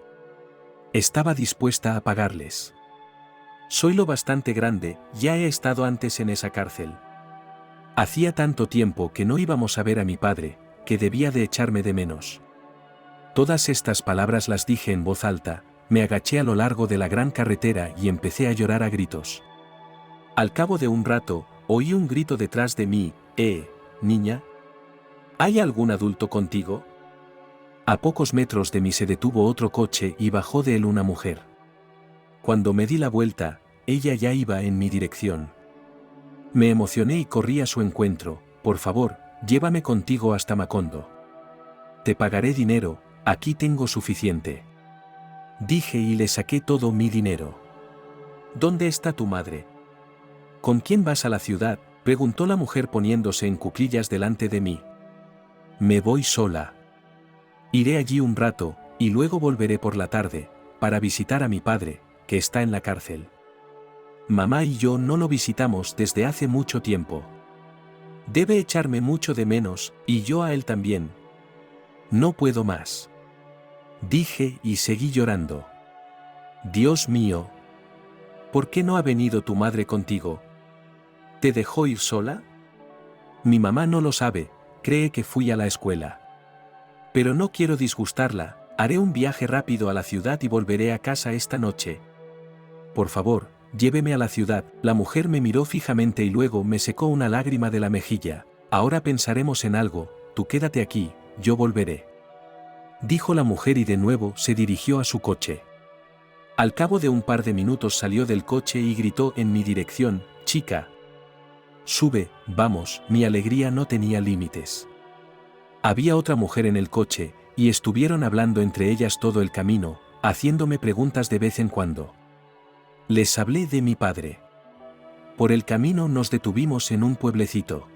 Estaba dispuesta a pagarles. Soy lo bastante grande, ya he estado antes en esa cárcel. Hacía tanto tiempo que no íbamos a ver a mi padre, que debía de echarme de menos. Todas estas palabras las dije en voz alta, me agaché a lo largo de la gran carretera y empecé a llorar a gritos. Al cabo de un rato, oí un grito detrás de mí: niña, ¿hay algún adulto contigo? A pocos metros de mí se detuvo otro coche y bajó de él una mujer. Cuando me di la vuelta, ella ya iba en mi dirección. Me emocioné y corrí a su encuentro: por favor, llévame contigo hasta Macondo. Te pagaré dinero, aquí tengo suficiente. Dije y le saqué todo mi dinero. ¿Dónde está tu madre? ¿Con quién vas a la ciudad?, preguntó la mujer poniéndose en cuclillas delante de mí. Me voy sola. Iré allí un rato, y luego volveré por la tarde, para visitar a mi padre, que está en la cárcel. Mamá y yo no lo visitamos desde hace mucho tiempo. Debe echarme mucho de menos, y yo a él también. No puedo más. Dije y seguí llorando. Dios mío. ¿Por qué no ha venido tu madre contigo? ¿Te dejó ir sola? Mi mamá no lo sabe, cree que fui a la escuela. Pero no quiero disgustarla, haré un viaje rápido a la ciudad y volveré a casa esta noche. Por favor, lléveme a la ciudad. La mujer me miró fijamente y luego me secó una lágrima de la mejilla. Ahora pensaremos en algo, tú quédate aquí, yo volveré. Dijo la mujer y de nuevo se dirigió a su coche. Al cabo de un par de minutos salió del coche y gritó en mi dirección, chica. Sube, vamos, mi alegría no tenía límites. Había otra mujer en el coche, y estuvieron hablando entre ellas todo el camino, haciéndome preguntas de vez en cuando. Les hablé de mi padre. Por el camino nos detuvimos en un pueblecito.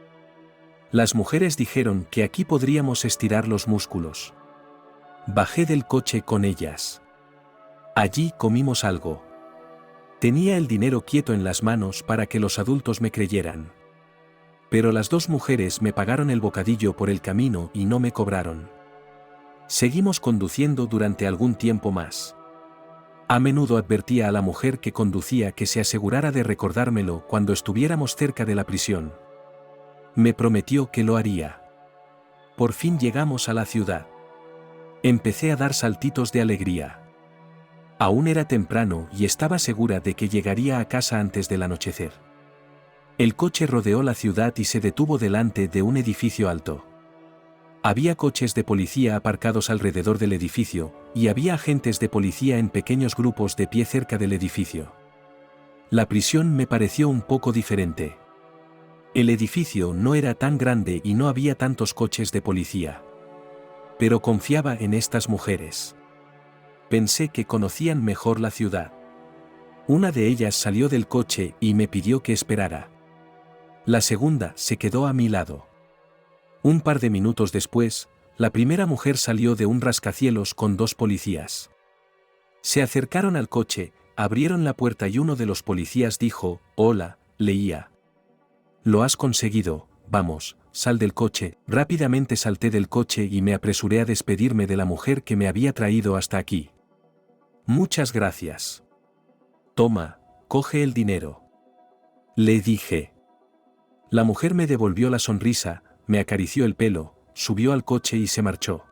Las mujeres dijeron que aquí podríamos estirar los músculos. Bajé del coche con ellas. Allí comimos algo. Tenía el dinero quieto en las manos para que los adultos me creyeran. Pero las dos mujeres me pagaron el bocadillo por el camino y no me cobraron. Seguimos conduciendo durante algún tiempo más. A menudo advertía a la mujer que conducía que se asegurara de recordármelo cuando estuviéramos cerca de la prisión. Me prometió que lo haría. Por fin llegamos a la ciudad. Empecé a dar saltitos de alegría. Aún era temprano y estaba segura de que llegaría a casa antes del anochecer. El coche rodeó la ciudad y se detuvo delante de un edificio alto. Había coches de policía aparcados alrededor del edificio, y había agentes de policía en pequeños grupos de pie cerca del edificio. La prisión me pareció un poco diferente. El edificio no era tan grande y no había tantos coches de policía. Pero confiaba en estas mujeres. Pensé que conocían mejor la ciudad. Una de ellas salió del coche y me pidió que esperara. La segunda se quedó a mi lado. Un par de minutos después, la primera mujer salió de un rascacielos con dos policías. Se acercaron al coche, abrieron la puerta y uno de los policías dijo, «Hola, Leía. Lo has conseguido, vamos, sal del coche». Rápidamente salté del coche y me apresuré a despedirme de la mujer que me había traído hasta aquí. «Muchas gracias. Toma, coge el dinero», le dije. La mujer me devolvió la sonrisa, me acarició el pelo, subió al coche y se marchó.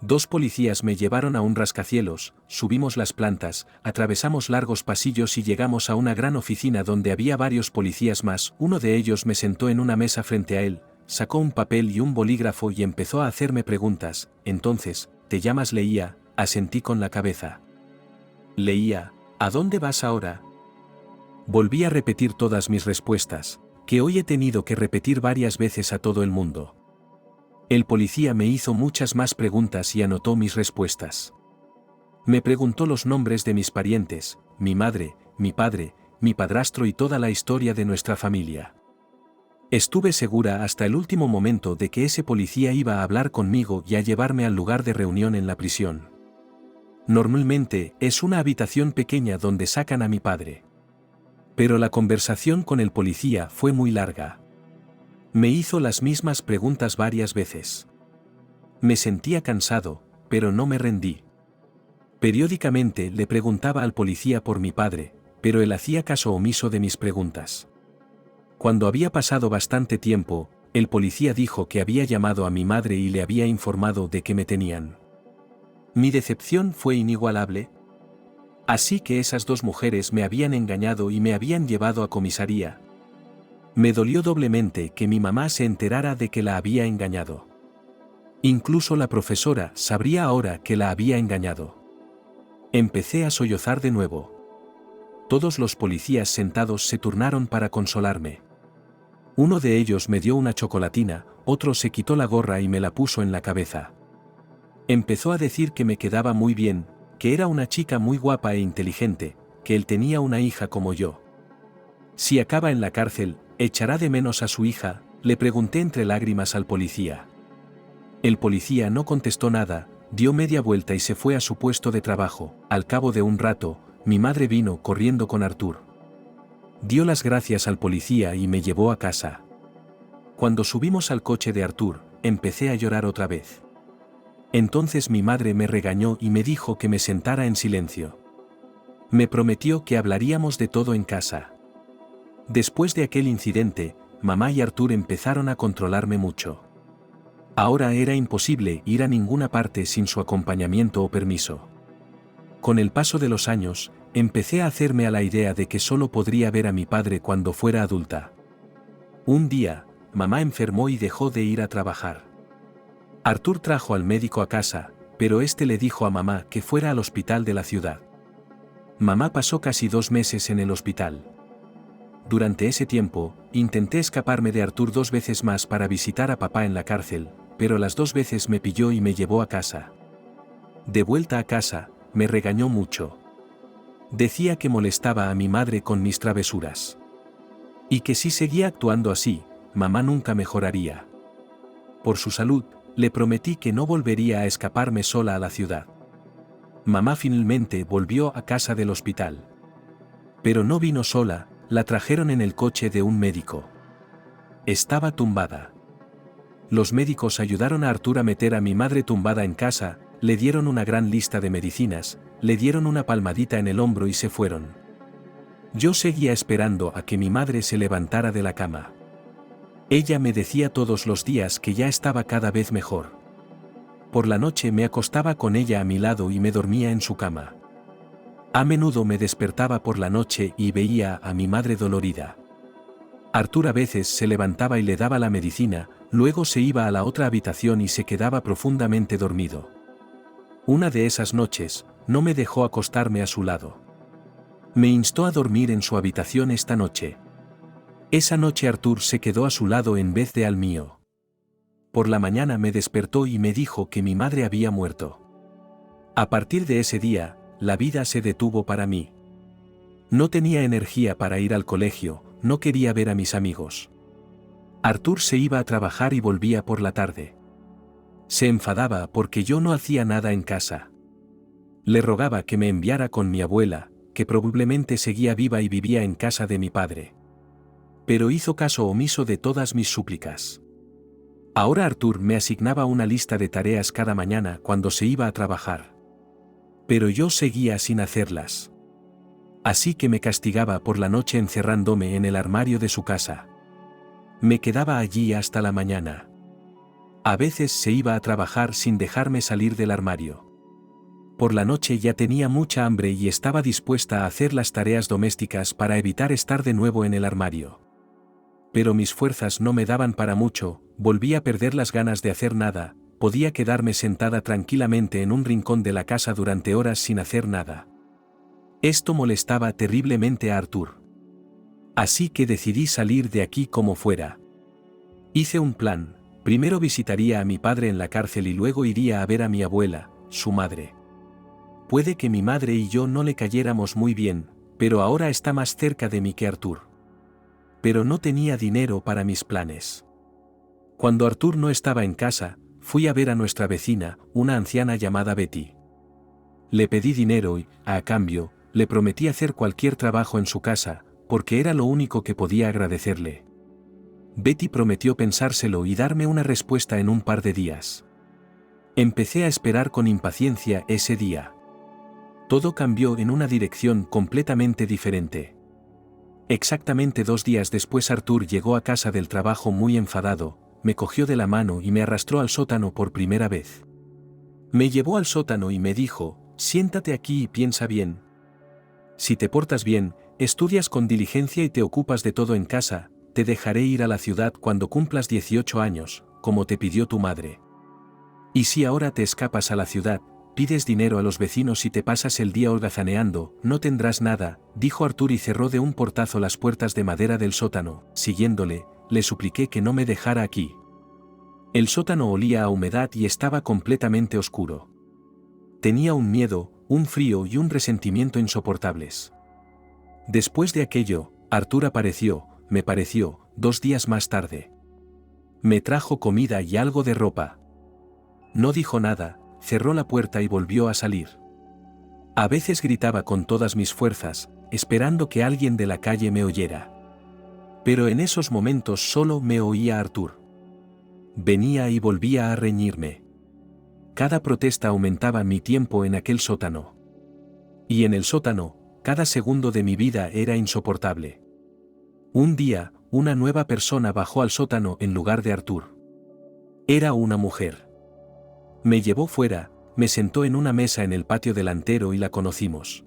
Dos policías me llevaron a un rascacielos, subimos las plantas, atravesamos largos pasillos y llegamos a una gran oficina donde había varios policías más. Uno de ellos me sentó en una mesa frente a él, sacó un papel y un bolígrafo y empezó a hacerme preguntas. Entonces, ¿te llamas Leía?, asentí con la cabeza. Leía, ¿a dónde vas ahora? Volví a repetir todas mis respuestas, que hoy he tenido que repetir varias veces a todo el mundo. El policía me hizo muchas más preguntas y anotó mis respuestas. Me preguntó los nombres de mis parientes, mi madre, mi padre, mi padrastro y toda la historia de nuestra familia. Estuve segura hasta el último momento de que ese policía iba a hablar conmigo y a llevarme al lugar de reunión en la prisión. Normalmente, es una habitación pequeña donde sacan a mi padre. Pero la conversación con el policía fue muy larga. Me hizo las mismas preguntas varias veces. Me sentía cansado, pero no me rendí. Periódicamente le preguntaba al policía por mi padre, pero él hacía caso omiso de mis preguntas. Cuando había pasado bastante tiempo, el policía dijo que había llamado a mi madre y le había informado de que me tenían. Mi decepción fue inigualable. Así que esas dos mujeres me habían engañado y me habían llevado a comisaría. Me dolió doblemente que mi mamá se enterara de que la había engañado. Incluso la profesora sabría ahora que la había engañado. Empecé a sollozar de nuevo. Todos los policías sentados se turnaron para consolarme. Uno de ellos me dio una chocolatina, otro se quitó la gorra y me la puso en la cabeza. Empezó a decir que me quedaba muy bien, que era una chica muy guapa e inteligente, que él tenía una hija como yo. Si acaba en la cárcel, ¿echará de menos a su hija?, le pregunté entre lágrimas al policía. El policía no contestó nada, dio media vuelta y se fue a su puesto de trabajo. Al cabo de un rato, mi madre vino corriendo con Artur. Dio las gracias al policía y me llevó a casa. Cuando subimos al coche de Artur, empecé a llorar otra vez. Entonces mi madre me regañó y me dijo que me sentara en silencio. Me prometió que hablaríamos de todo en casa. Después de aquel incidente, mamá y Artur empezaron a controlarme mucho. Ahora era imposible ir a ninguna parte sin su acompañamiento o permiso. Con el paso de los años, empecé a hacerme a la idea de que solo podría ver a mi padre cuando fuera adulta. Un día, mamá enfermó y dejó de ir a trabajar. Artur trajo al médico a casa, pero este le dijo a mamá que fuera al hospital de la ciudad. Mamá pasó casi 2 meses en el hospital. Durante ese tiempo, intenté escaparme de Artur 2 veces más para visitar a papá en la cárcel, pero las 2 veces me pilló y me llevó a casa. De vuelta a casa, me regañó mucho. Decía que molestaba a mi madre con mis travesuras. Y que si seguía actuando así, mamá nunca mejoraría. Por su salud, le prometí que no volvería a escaparme sola a la ciudad. Mamá finalmente volvió a casa del hospital. Pero no vino sola, la trajeron en el coche de un médico. Estaba tumbada. Los médicos ayudaron a Artur a meter a mi madre tumbada en casa, le dieron una gran lista de medicinas, le dieron una palmadita en el hombro y se fueron. Yo seguía esperando a que mi madre se levantara de la cama. Ella me decía todos los días que ya estaba cada vez mejor. Por la noche me acostaba con ella a mi lado y me dormía en su cama. A menudo me despertaba por la noche y veía a mi madre dolorida. Artur a veces se levantaba y le daba la medicina, luego se iba a la otra habitación y se quedaba profundamente dormido. Una de esas noches, no me dejó acostarme a su lado. Me instó a dormir en su habitación esta noche. Esa noche Artur se quedó a su lado en vez de al mío. Por la mañana me despertó y me dijo que mi madre había muerto. A partir de ese día, la vida se detuvo para mí. No tenía energía para ir al colegio, no quería ver a mis amigos. Artur se iba a trabajar y volvía por la tarde. Se enfadaba porque yo no hacía nada en casa. Le rogaba que me enviara con mi abuela, que probablemente seguía viva y vivía en casa de mi padre. Pero hizo caso omiso de todas mis súplicas. Ahora Artur me asignaba una lista de tareas cada mañana cuando se iba a trabajar. Pero yo seguía sin hacerlas. Así que me castigaba por la noche encerrándome en el armario de su casa. Me quedaba allí hasta la mañana. A veces se iba a trabajar sin dejarme salir del armario. Por la noche ya tenía mucha hambre y estaba dispuesta a hacer las tareas domésticas para evitar estar de nuevo en el armario. Pero mis fuerzas no me daban para mucho, volví a perder las ganas de hacer nada, podía quedarme sentada tranquilamente en un rincón de la casa durante horas sin hacer nada. Esto molestaba terriblemente a Artur. Así que decidí salir de aquí como fuera. Hice un plan, primero visitaría a mi padre en la cárcel y luego iría a ver a mi abuela, su madre. Puede que mi madre y yo no le cayéramos muy bien, pero ahora está más cerca de mí que Artur. Pero no tenía dinero para mis planes. Cuando Artur no estaba en casa, fui a ver a nuestra vecina, una anciana llamada Betty. Le pedí dinero y, a cambio, le prometí hacer cualquier trabajo en su casa, porque era lo único que podía agradecerle. Betty prometió pensárselo y darme una respuesta en un par de días. Empecé a esperar con impaciencia ese día. Todo cambió en una dirección completamente diferente. Exactamente 2 días después Artur llegó a casa del trabajo muy enfadado, me cogió de la mano y me arrastró al sótano por primera vez. Me llevó al sótano y me dijo, siéntate aquí y piensa bien. Si te portas bien, estudias con diligencia y te ocupas de todo en casa, te dejaré ir a la ciudad cuando cumplas 18 años, como te pidió tu madre. Y si ahora te escapas a la ciudad, pides dinero a los vecinos y te pasas el día holgazaneando, no tendrás nada, dijo Artur y cerró de un portazo las puertas de madera del sótano. Siguiéndole, le supliqué que no me dejara aquí. El sótano olía a humedad y estaba completamente oscuro. Tenía un miedo, un frío y un resentimiento insoportables. Después de aquello, Arthur apareció, me pareció, 2 días más tarde. Me trajo comida y algo de ropa. No dijo nada, cerró la puerta y volvió a salir. A veces gritaba con todas mis fuerzas, esperando que alguien de la calle me oyera. Pero en esos momentos solo me oía Arthur. Venía y volvía a reñirme. Cada protesta aumentaba mi tiempo en aquel sótano. Y en el sótano, cada segundo de mi vida era insoportable. Un día, una nueva persona bajó al sótano en lugar de Arthur. Era una mujer. Me llevó fuera, me sentó en una mesa en el patio delantero y la conocimos.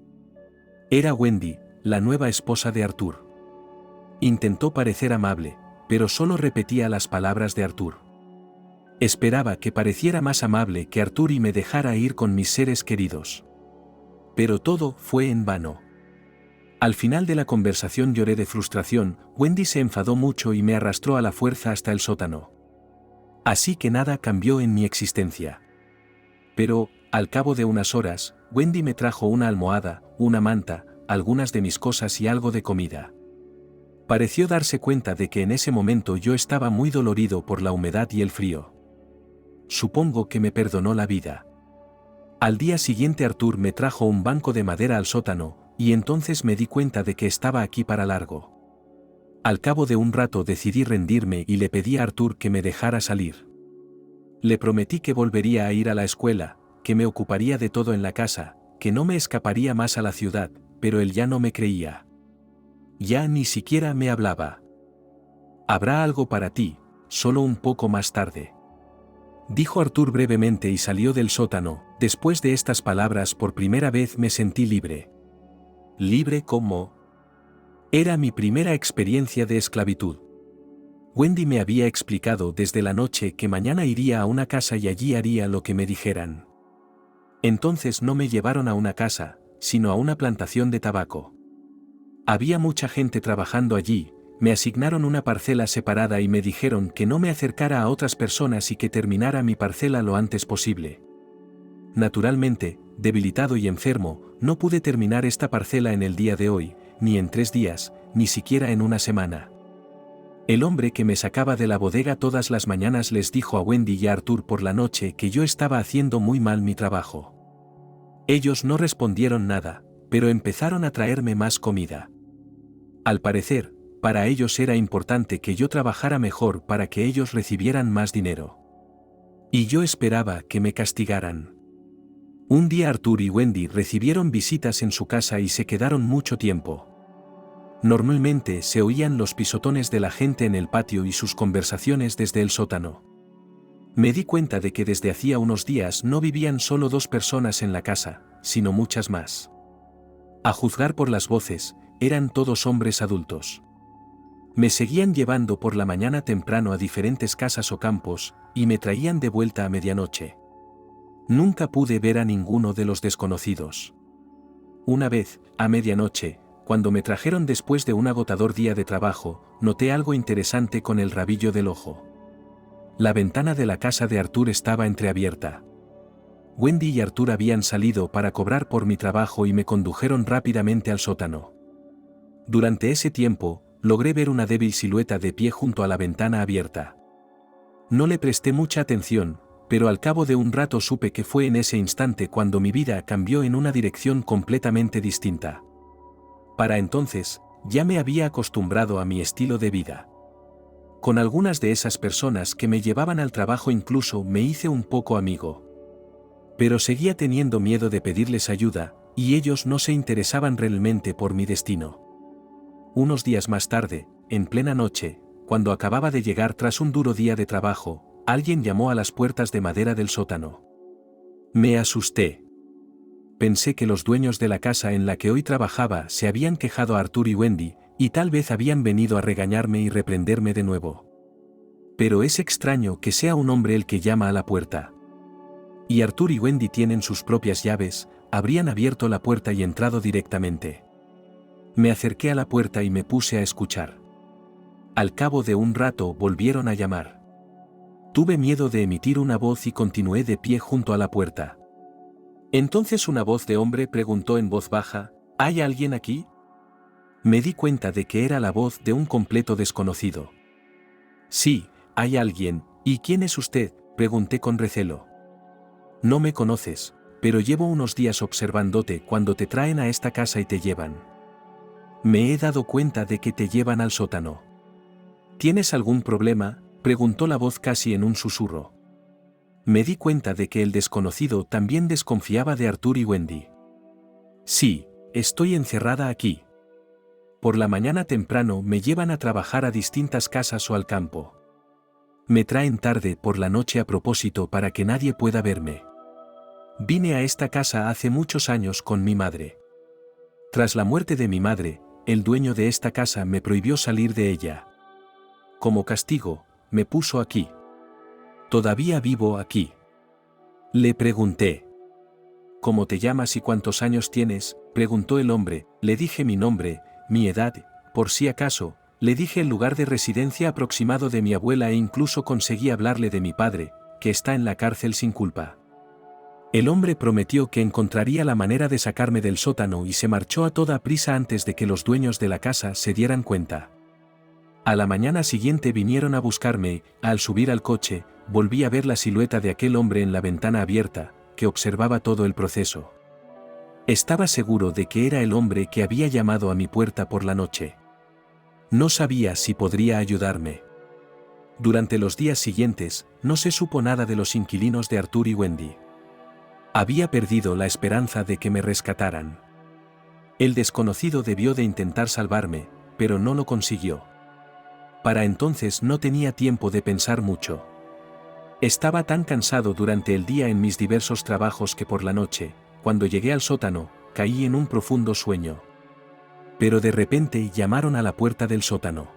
Era Wendy, la nueva esposa de Arthur. Intentó parecer amable, pero solo repetía las palabras de Arthur. Esperaba que pareciera más amable que Arthur y me dejara ir con mis seres queridos. Pero todo fue en vano. Al final de la conversación lloré de frustración. Wendy se enfadó mucho y me arrastró a la fuerza hasta el sótano. Así que nada cambió en mi existencia. Pero, al cabo de unas horas, Wendy me trajo una almohada, una manta, algunas de mis cosas y algo de comida. Pareció darse cuenta de que en ese momento yo estaba muy dolorido por la humedad y el frío. Supongo que me perdonó la vida. Al día siguiente Arthur me trajo un banco de madera al sótano, y entonces me di cuenta de que estaba aquí para largo. Al cabo de un rato decidí rendirme y le pedí a Arthur que me dejara salir. Le prometí que volvería a ir a la escuela, que me ocuparía de todo en la casa, que no me escaparía más a la ciudad, pero él ya no me creía. Ya ni siquiera me hablaba. Habrá algo para ti, solo un poco más tarde. Dijo Arthur brevemente y salió del sótano. Después de estas palabras por primera vez me sentí libre. Libre como... Era mi primera experiencia de esclavitud. Wendy me había explicado desde la noche que mañana iría a una casa y allí haría lo que me dijeran. Entonces no me llevaron a una casa, sino a una plantación de tabaco. Había mucha gente trabajando allí, me asignaron una parcela separada y me dijeron que no me acercara a otras personas y que terminara mi parcela lo antes posible. Naturalmente, debilitado y enfermo, no pude terminar esta parcela en el día de hoy, ni en 3 días, ni siquiera en una semana. El hombre que me sacaba de la bodega todas las mañanas les dijo a Wendy y a Arthur por la noche que yo estaba haciendo muy mal mi trabajo. Ellos no respondieron nada, pero empezaron a traerme más comida. Al parecer, para ellos era importante que yo trabajara mejor para que ellos recibieran más dinero. Y yo esperaba que me castigaran. Un día Arthur y Wendy recibieron visitas en su casa y se quedaron mucho tiempo. Normalmente se oían los pisotones de la gente en el patio y sus conversaciones desde el sótano. Me di cuenta de que desde hacía unos días no vivían solo 2 personas en la casa, sino muchas más. A juzgar por las voces, eran todos hombres adultos. Me seguían llevando por la mañana temprano a diferentes casas o campos, y me traían de vuelta a medianoche. Nunca pude ver a ninguno de los desconocidos. Una vez, a medianoche, cuando me trajeron después de un agotador día de trabajo, noté algo interesante con el rabillo del ojo. La ventana de la casa de Arthur estaba entreabierta. Wendy y Arthur habían salido para cobrar por mi trabajo y me condujeron rápidamente al sótano. Durante ese tiempo, logré ver una débil silueta de pie junto a la ventana abierta. No le presté mucha atención, pero al cabo de un rato supe que fue en ese instante cuando mi vida cambió en una dirección completamente distinta. Para entonces, ya me había acostumbrado a mi estilo de vida. Con algunas de esas personas que me llevaban al trabajo incluso me hice un poco amigo. Pero seguía teniendo miedo de pedirles ayuda, y ellos no se interesaban realmente por mi destino. Unos días más tarde, en plena noche, cuando acababa de llegar tras un duro día de trabajo, alguien llamó a las puertas de madera del sótano. Me asusté. Pensé que los dueños de la casa en la que hoy trabajaba se habían quejado a Arthur y Wendy, y tal vez habían venido a regañarme y reprenderme de nuevo. Pero es extraño que sea un hombre el que llama a la puerta. Y Arthur y Wendy tienen sus propias llaves, habrían abierto la puerta y entrado directamente. Me acerqué a la puerta y me puse a escuchar. Al cabo de un rato volvieron a llamar. Tuve miedo de emitir una voz y continué de pie junto a la puerta. Entonces una voz de hombre preguntó en voz baja, ¿hay alguien aquí? Me di cuenta de que era la voz de un completo desconocido. Sí, hay alguien. ¿Y quién es usted?, pregunté con recelo. No me conoces, pero llevo unos días observándote cuando te traen a esta casa y te llevan. Me he dado cuenta de que te llevan al sótano. ¿Tienes algún problema?, preguntó la voz casi en un susurro. Me di cuenta de que el desconocido también desconfiaba de Arthur y Wendy. Sí, estoy encerrada aquí. Por la mañana temprano me llevan a trabajar a distintas casas o al campo. Me traen tarde por la noche a propósito para que nadie pueda verme. Vine a esta casa hace muchos años con mi madre. Tras la muerte de mi madre, el dueño de esta casa me prohibió salir de ella. Como castigo, me puso aquí. Todavía vivo aquí. Le pregunté. ¿Cómo te llamas y cuántos años tienes?, preguntó el hombre. Le dije mi nombre, mi edad, por si acaso, le dije el lugar de residencia aproximado de mi abuela e incluso conseguí hablarle de mi padre, que está en la cárcel sin culpa. El hombre prometió que encontraría la manera de sacarme del sótano y se marchó a toda prisa antes de que los dueños de la casa se dieran cuenta. A la mañana siguiente vinieron a buscarme. Al subir al coche, volví a ver la silueta de aquel hombre en la ventana abierta, que observaba todo el proceso. Estaba seguro de que era el hombre que había llamado a mi puerta por la noche. No sabía si podría ayudarme. Durante los días siguientes, no se supo nada de los inquilinos de Arthur y Wendy. Había perdido la esperanza de que me rescataran. El desconocido debió de intentar salvarme, pero no lo consiguió. Para entonces no tenía tiempo de pensar mucho. Estaba tan cansado durante el día en mis diversos trabajos que por la noche, cuando llegué al sótano, caí en un profundo sueño. Pero de repente llamaron a la puerta del sótano.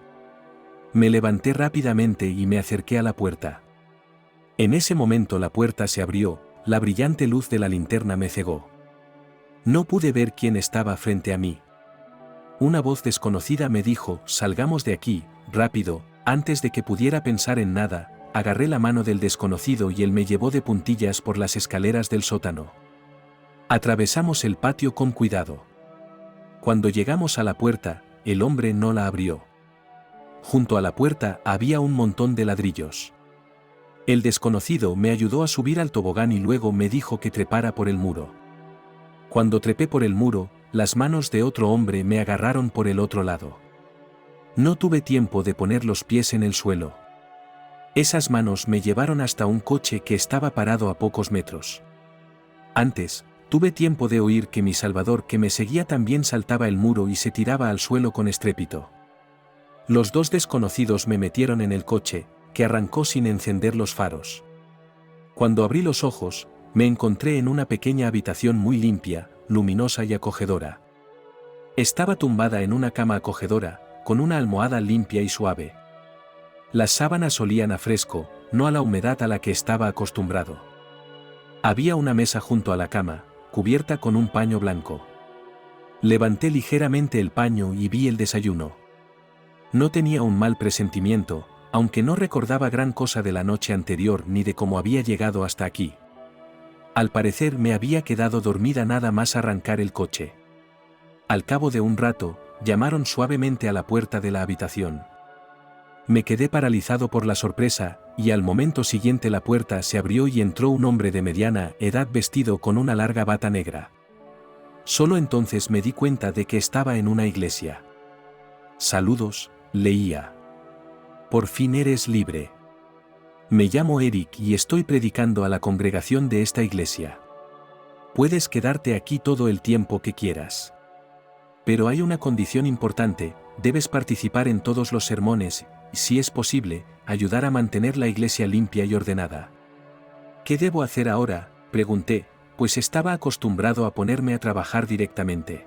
Me levanté rápidamente y me acerqué a la puerta. En ese momento la puerta se abrió, la brillante luz de la linterna me cegó. No pude ver quién estaba frente a mí. Una voz desconocida me dijo: «Salgamos de aquí, rápido». Antes de que pudiera pensar en nada, agarré la mano del desconocido y él me llevó de puntillas por las escaleras del sótano. Atravesamos el patio con cuidado. Cuando llegamos a la puerta, el hombre no la abrió. Junto a la puerta había un montón de ladrillos. El desconocido me ayudó a subir al tobogán y luego me dijo que trepara por el muro. Cuando trepé por el muro, las manos de otro hombre me agarraron por el otro lado. No tuve tiempo de poner los pies en el suelo. Esas manos me llevaron hasta un coche que estaba parado a pocos metros. Antes, tuve tiempo de oír que mi salvador que me seguía también saltaba el muro y se tiraba al suelo con estrépito. Los dos desconocidos me metieron en el coche, que arrancó sin encender los faros. Cuando abrí los ojos, me encontré en una pequeña habitación muy limpia, luminosa y acogedora. Estaba tumbada en una cama acogedora, con una almohada limpia y suave. Las sábanas olían a fresco, no a la humedad a la que estaba acostumbrado. Había una mesa junto a la cama, cubierta con un paño blanco. Levanté ligeramente el paño y vi el desayuno. No tenía un mal presentimiento, aunque no recordaba gran cosa de la noche anterior ni de cómo había llegado hasta aquí. Al parecer me había quedado dormida nada más arrancar el coche. Al cabo de un rato, llamaron suavemente a la puerta de la habitación. Me quedé paralizado por la sorpresa, y al momento siguiente la puerta se abrió y entró un hombre de mediana edad vestido con una larga bata negra. Solo entonces me di cuenta de que estaba en una iglesia. «Saludos», leía. «Por fin eres libre. Me llamo Eric y estoy predicando a la congregación de esta iglesia. Puedes quedarte aquí todo el tiempo que quieras. Pero hay una condición importante: debes participar en todos los sermones y, si es posible, ayudar a mantener la iglesia limpia y ordenada». «¿Qué debo hacer ahora?», pregunté, pues estaba acostumbrado a ponerme a trabajar directamente.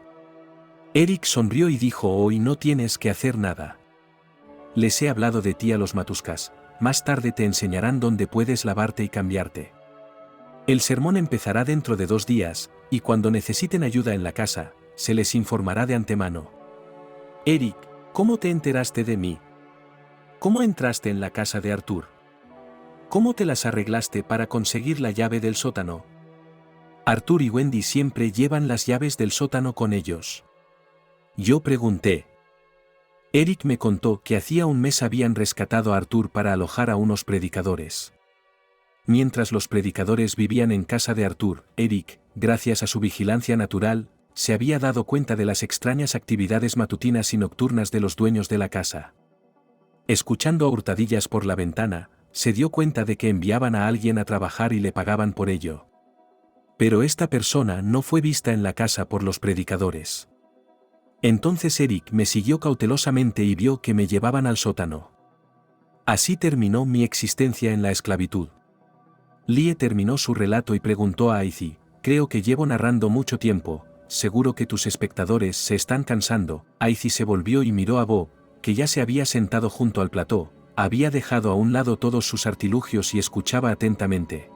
Eric sonrió y dijo: «Hoy no tienes que hacer nada. Les he hablado de ti a los matuscas, más tarde te enseñarán dónde puedes lavarte y cambiarte. El sermón empezará dentro de 2 días, y cuando necesiten ayuda en la casa, se les informará de antemano». «Eric, ¿cómo te enteraste de mí? ¿Cómo entraste en la casa de Arthur? ¿Cómo te las arreglaste para conseguir la llave del sótano?» «Arthur y Wendy siempre llevan las llaves del sótano con ellos. Yo pregunté. Eric me contó que hacía un mes habían rescatado a Arthur para alojar a unos predicadores. Mientras los predicadores vivían en casa de Arthur, Eric, gracias a su vigilancia natural, se había dado cuenta de las extrañas actividades matutinas y nocturnas de los dueños de la casa. Escuchando a hurtadillas por la ventana, se dio cuenta de que enviaban a alguien a trabajar y le pagaban por ello. Pero esta persona no fue vista en la casa por los predicadores. Entonces Eric me siguió cautelosamente y vio que me llevaban al sótano. Así terminó mi existencia en la esclavitud. Lie terminó su relato y preguntó a Aizy: creo que llevo narrando mucho tiempo, seguro que tus espectadores se están cansando. Aizy se volvió y miró a Bob, que ya se había sentado junto al plató, había dejado a un lado todos sus artilugios y escuchaba atentamente.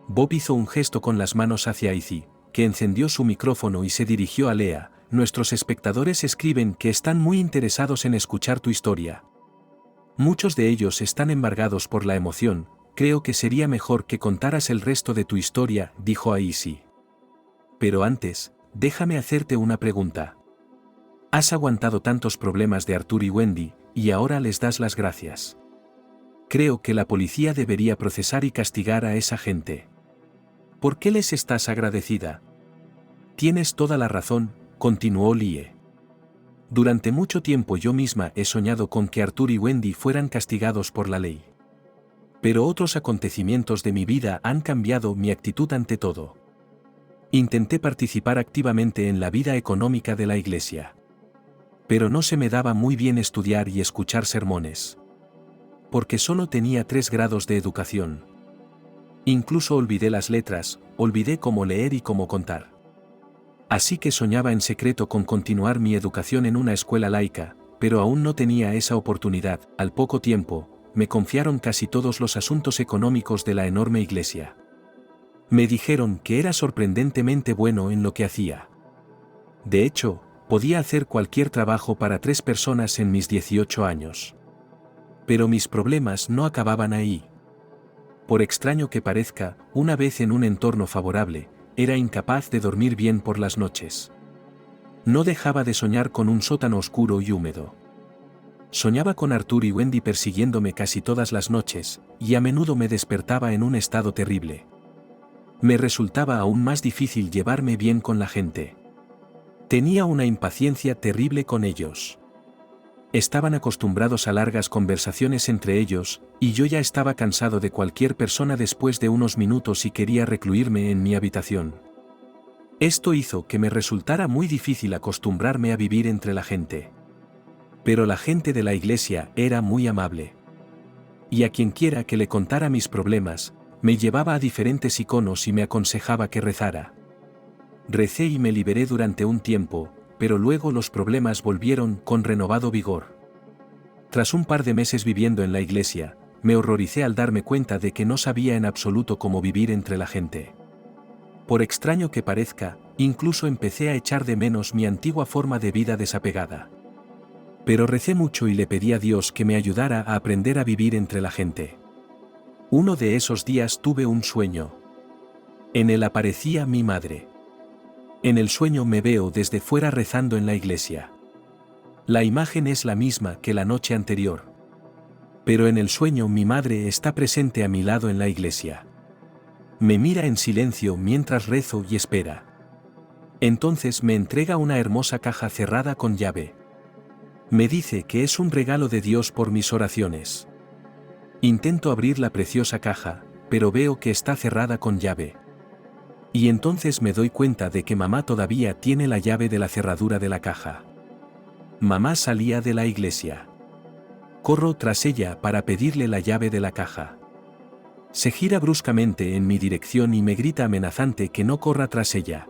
Bob hizo un gesto con las manos hacia Aizy, que encendió su micrófono y se dirigió a Lea. Nuestros espectadores escriben que están muy interesados en escuchar tu historia. Muchos de ellos están embargados por la emoción. Creo que sería mejor que contaras el resto de tu historia, dijo Aizy. Pero antes, déjame hacerte una pregunta. Has aguantado tantos problemas de Arthur y Wendy, y ahora les das las gracias. Creo que la policía debería procesar y castigar a esa gente. ¿Por qué les estás agradecida? Tienes toda la razón, continuó Lie. Durante mucho tiempo yo misma he soñado con que Arthur y Wendy fueran castigados por la ley. Pero otros acontecimientos de mi vida han cambiado mi actitud ante todo. Intenté participar activamente en la vida económica de la iglesia. Pero no se me daba muy bien estudiar y escuchar sermones. Porque solo tenía 3 grados de educación. Incluso olvidé las letras, olvidé cómo leer y cómo contar. Así que soñaba en secreto con continuar mi educación en una escuela laica, pero aún no tenía esa oportunidad. Al poco tiempo, me confiaron casi todos los asuntos económicos de la enorme iglesia. Me dijeron que era sorprendentemente bueno en lo que hacía. De hecho, podía hacer cualquier trabajo para 3 personas en mis 18 años. Pero mis problemas no acababan ahí. Por extraño que parezca, una vez en un entorno favorable, era incapaz de dormir bien por las noches. No dejaba de soñar con un sótano oscuro y húmedo. Soñaba con Arthur y Wendy persiguiéndome casi todas las noches, y a menudo me despertaba en un estado terrible. Me resultaba aún más difícil llevarme bien con la gente. Tenía una impaciencia terrible con ellos. Estaban acostumbrados a largas conversaciones entre ellos, y yo ya estaba cansado de cualquier persona después de unos minutos y quería recluirme en mi habitación. Esto hizo que me resultara muy difícil acostumbrarme a vivir entre la gente. Pero la gente de la iglesia era muy amable. Y a quienquiera que le contara mis problemas, me llevaba a diferentes iconos y me aconsejaba que rezara. Recé y me liberé durante un tiempo, pero luego los problemas volvieron con renovado vigor. Tras un par de meses viviendo en la iglesia, me horroricé al darme cuenta de que no sabía en absoluto cómo vivir entre la gente. Por extraño que parezca, incluso empecé a echar de menos mi antigua forma de vida desapegada. Pero recé mucho y le pedí a Dios que me ayudara a aprender a vivir entre la gente. Uno de esos días tuve un sueño. En él aparecía mi madre. En el sueño me veo desde fuera rezando en la iglesia. La imagen es la misma que la noche anterior. Pero en el sueño mi madre está presente a mi lado en la iglesia. Me mira en silencio mientras rezo y espera. Entonces me entrega una hermosa caja cerrada con llave. Me dice que es un regalo de Dios por mis oraciones. Intento abrir la preciosa caja, pero veo que está cerrada con llave. Y entonces me doy cuenta de que mamá todavía tiene la llave de la cerradura de la caja. Mamá salía de la iglesia. Corro tras ella para pedirle la llave de la caja. Se gira bruscamente en mi dirección y me grita amenazante que no corra tras ella.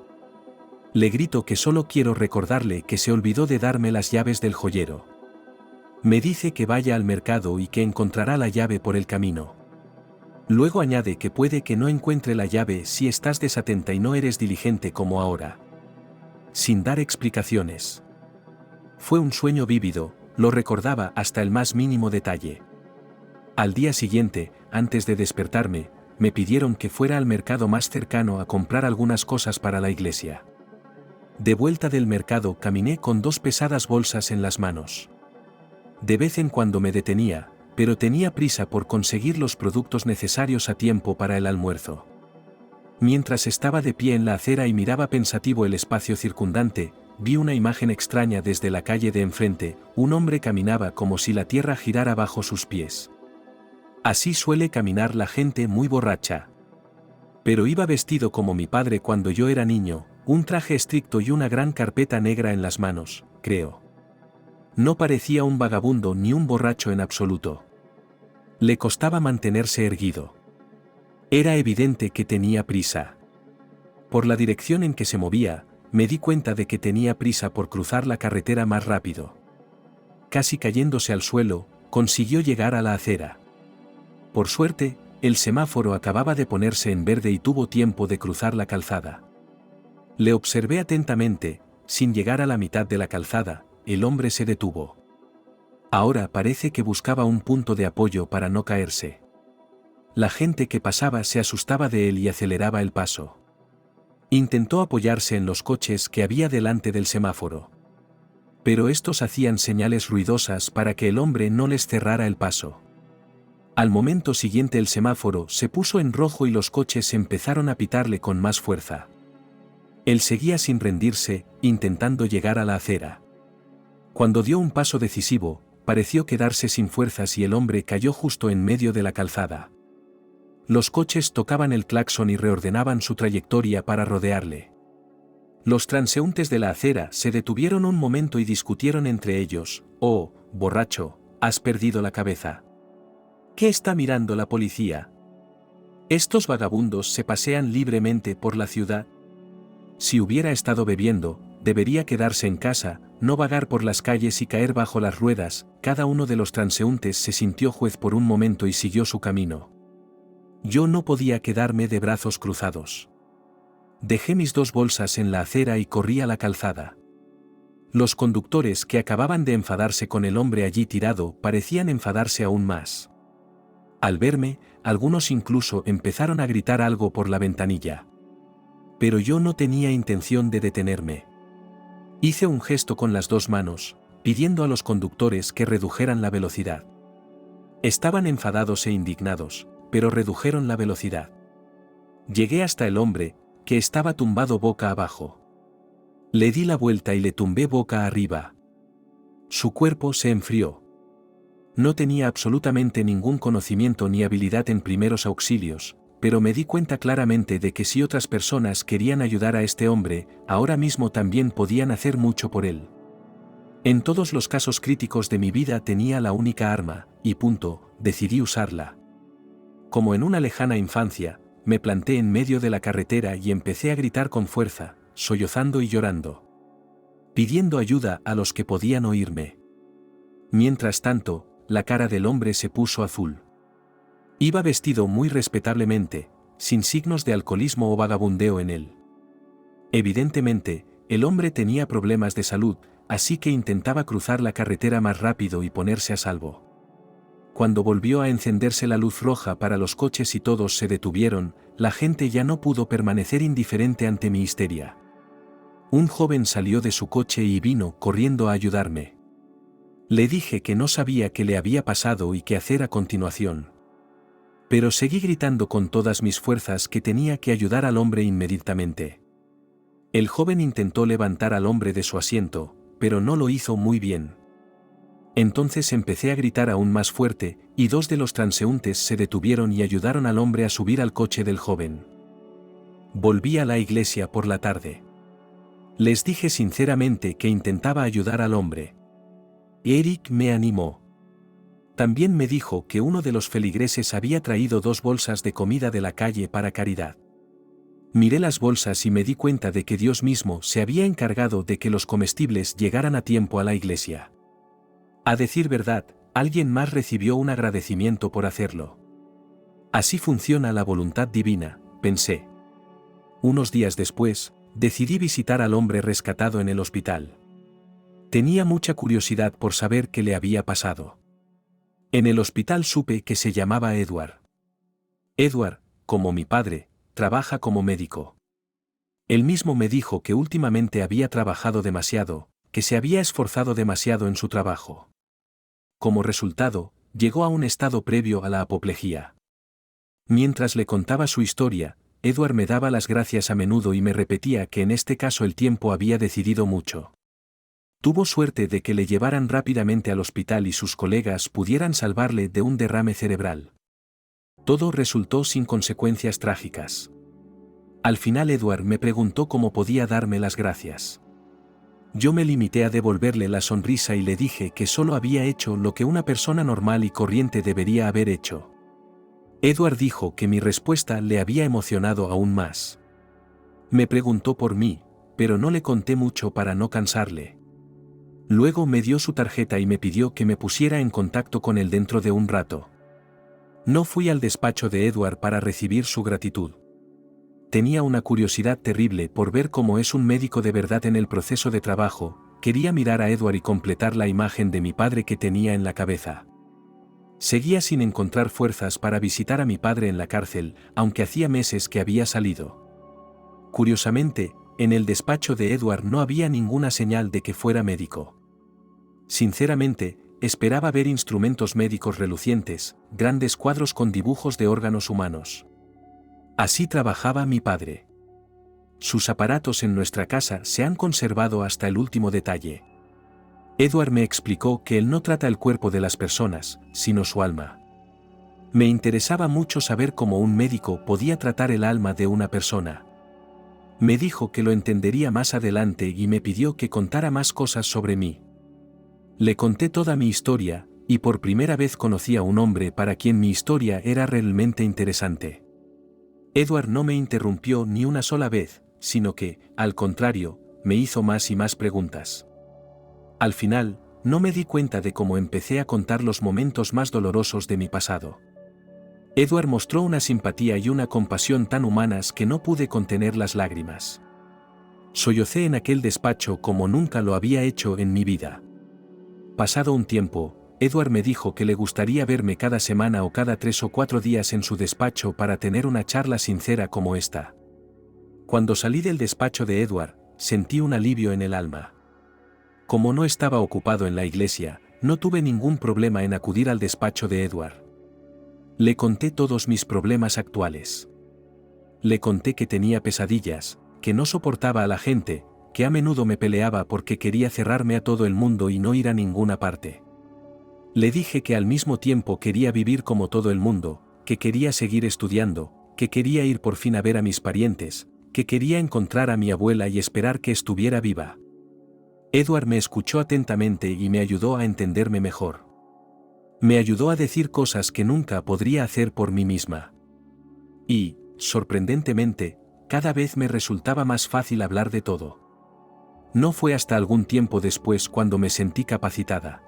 Le grito que solo quiero recordarle que se olvidó de darme las llaves del joyero. Me dice que vaya al mercado y que encontrará la llave por el camino. Luego añade que puede que no encuentre la llave si estás desatenta y no eres diligente como ahora. Sin dar explicaciones. Fue un sueño vívido, lo recordaba hasta el más mínimo detalle. Al día siguiente, antes de despertarme, me pidieron que fuera al mercado más cercano a comprar algunas cosas para la iglesia. De vuelta del mercado caminé con 2 pesadas bolsas en las manos. De vez en cuando me detenía, pero tenía prisa por conseguir los productos necesarios a tiempo para el almuerzo. Mientras estaba de pie en la acera y miraba pensativo el espacio circundante, vi una imagen extraña desde la calle de enfrente. Un hombre caminaba como si la tierra girara bajo sus pies. Así suele caminar la gente muy borracha. Pero iba vestido como mi padre cuando yo era niño, un traje estricto y una gran carpeta negra en las manos, creo. No parecía un vagabundo ni un borracho en absoluto. Le costaba mantenerse erguido. Era evidente que tenía prisa. Por la dirección en que se movía, me di cuenta de que tenía prisa por cruzar la carretera más rápido. Casi cayéndose al suelo, consiguió llegar a la acera. Por suerte, el semáforo acababa de ponerse en verde y tuvo tiempo de cruzar la calzada. Le observé atentamente. Sin llegar a la mitad de la calzada, el hombre se detuvo. Ahora parece que buscaba un punto de apoyo para no caerse. La gente que pasaba se asustaba de él y aceleraba el paso. Intentó apoyarse en los coches que había delante del semáforo. Pero estos hacían señales ruidosas para que el hombre no les cerrara el paso. Al momento siguiente el semáforo se puso en rojo y los coches empezaron a pitarle con más fuerza. Él seguía sin rendirse, intentando llegar a la acera. Cuando dio un paso decisivo, pareció quedarse sin fuerzas y el hombre cayó justo en medio de la calzada. Los coches tocaban el claxon y reordenaban su trayectoria para rodearle. Los transeúntes de la acera se detuvieron un momento y discutieron entre ellos: «Oh, borracho, has perdido la cabeza. ¿Qué está mirando la policía? Estos vagabundos se pasean libremente por la ciudad. Si hubiera estado bebiendo, debería quedarse en casa, no vagar por las calles y caer bajo las ruedas». Cada uno de los transeúntes se sintió juez por un momento y siguió su camino. Yo no podía quedarme de brazos cruzados. Dejé mis 2 bolsas en la acera y corrí a la calzada. Los conductores que acababan de enfadarse con el hombre allí tirado parecían enfadarse aún más. Al verme, algunos incluso empezaron a gritar algo por la ventanilla. Pero yo no tenía intención de detenerme. Hice un gesto con las 2 manos, pidiendo a los conductores que redujeran la velocidad. Estaban enfadados e indignados, pero redujeron la velocidad. Llegué hasta el hombre, que estaba tumbado boca abajo. Le di la vuelta y le tumbé boca arriba. Su cuerpo se enfrió. No tenía absolutamente ningún conocimiento ni habilidad en primeros auxilios, pero me di cuenta claramente de que si otras personas querían ayudar a este hombre, ahora mismo también podían hacer mucho por él. En todos los casos críticos de mi vida tenía la única arma, y punto, decidí usarla. Como en una lejana infancia, me planté en medio de la carretera y empecé a gritar con fuerza, sollozando y llorando, pidiendo ayuda a los que podían oírme. Mientras tanto, la cara del hombre se puso azul. Iba vestido muy respetablemente, sin signos de alcoholismo o vagabundeo en él. Evidentemente, el hombre tenía problemas de salud, así que intentaba cruzar la carretera más rápido y ponerse a salvo. Cuando volvió a encenderse la luz roja para los coches y todos se detuvieron, la gente ya no pudo permanecer indiferente ante mi histeria. Un joven salió de su coche y vino corriendo a ayudarme. Le dije que no sabía qué le había pasado y qué hacer a continuación. Pero seguí gritando con todas mis fuerzas que tenía que ayudar al hombre inmediatamente. El joven intentó levantar al hombre de su asiento, pero no lo hizo muy bien. Entonces empecé a gritar aún más fuerte, y 2 de los transeúntes se detuvieron y ayudaron al hombre a subir al coche del joven. Volví a la iglesia por la tarde. Les dije sinceramente que intentaba ayudar al hombre. Eric me animó. También me dijo que uno de los feligreses había traído 2 bolsas de comida de la calle para caridad. Miré las bolsas y me di cuenta de que Dios mismo se había encargado de que los comestibles llegaran a tiempo a la iglesia. A decir verdad, alguien más recibió un agradecimiento por hacerlo. Así funciona la voluntad divina, pensé. Unos días después, decidí visitar al hombre rescatado en el hospital. Tenía mucha curiosidad por saber qué le había pasado. En el hospital supe que se llamaba Edward. Edward, como mi padre, trabaja como médico. Él mismo me dijo que últimamente había trabajado demasiado, que se había esforzado demasiado en su trabajo. Como resultado, llegó a un estado previo a la apoplejía. Mientras le contaba su historia, Edward me daba las gracias a menudo y me repetía que en este caso el tiempo había decidido mucho. Tuvo suerte de que le llevaran rápidamente al hospital y sus colegas pudieran salvarle de un derrame cerebral. Todo resultó sin consecuencias trágicas. Al final Edward me preguntó cómo podía darme las gracias. Yo me limité a devolverle la sonrisa y le dije que solo había hecho lo que una persona normal y corriente debería haber hecho. Edward dijo que mi respuesta le había emocionado aún más. Me preguntó por mí, pero no le conté mucho para no cansarle. Luego me dio su tarjeta y me pidió que me pusiera en contacto con él dentro de un rato. No fui al despacho de Edward para recibir su gratitud. Tenía una curiosidad terrible por ver cómo es un médico de verdad en el proceso de trabajo. Quería mirar a Edward y completar la imagen de mi padre que tenía en la cabeza. Seguía sin encontrar fuerzas para visitar a mi padre en la cárcel, aunque hacía meses que había salido. Curiosamente, en el despacho de Edward no había ninguna señal de que fuera médico. Sinceramente, esperaba ver instrumentos médicos relucientes, grandes cuadros con dibujos de órganos humanos. Así trabajaba mi padre. Sus aparatos en nuestra casa se han conservado hasta el último detalle. Edward me explicó que él no trata el cuerpo de las personas, sino su alma. Me interesaba mucho saber cómo un médico podía tratar el alma de una persona. Me dijo que lo entendería más adelante y me pidió que contara más cosas sobre mí. Le conté toda mi historia, y por primera vez conocí a un hombre para quien mi historia era realmente interesante. Edward no me interrumpió ni una sola vez, sino que, al contrario, me hizo más y más preguntas. Al final, no me di cuenta de cómo empecé a contar los momentos más dolorosos de mi pasado. Edward mostró una simpatía y una compasión tan humanas que no pude contener las lágrimas. Sollocé en aquel despacho como nunca lo había hecho en mi vida. Pasado un tiempo, Edward me dijo que le gustaría verme cada semana o cada 3 o 4 días en su despacho para tener una charla sincera como esta. Cuando salí del despacho de Edward, sentí un alivio en el alma. Como no estaba ocupado en la iglesia, no tuve ningún problema en acudir al despacho de Edward. Le conté todos mis problemas actuales. Le conté que tenía pesadillas, que no soportaba a la gente, que a menudo me peleaba porque quería cerrarme a todo el mundo y no ir a ninguna parte. Le dije que al mismo tiempo quería vivir como todo el mundo, que quería seguir estudiando, que quería ir por fin a ver a mis parientes, que quería encontrar a mi abuela y esperar que estuviera viva. Edward me escuchó atentamente y me ayudó a entenderme mejor. Me ayudó a decir cosas que nunca podría hacer por mí misma. Y, sorprendentemente, cada vez me resultaba más fácil hablar de todo. No fue hasta algún tiempo después cuando me sentí capacitada.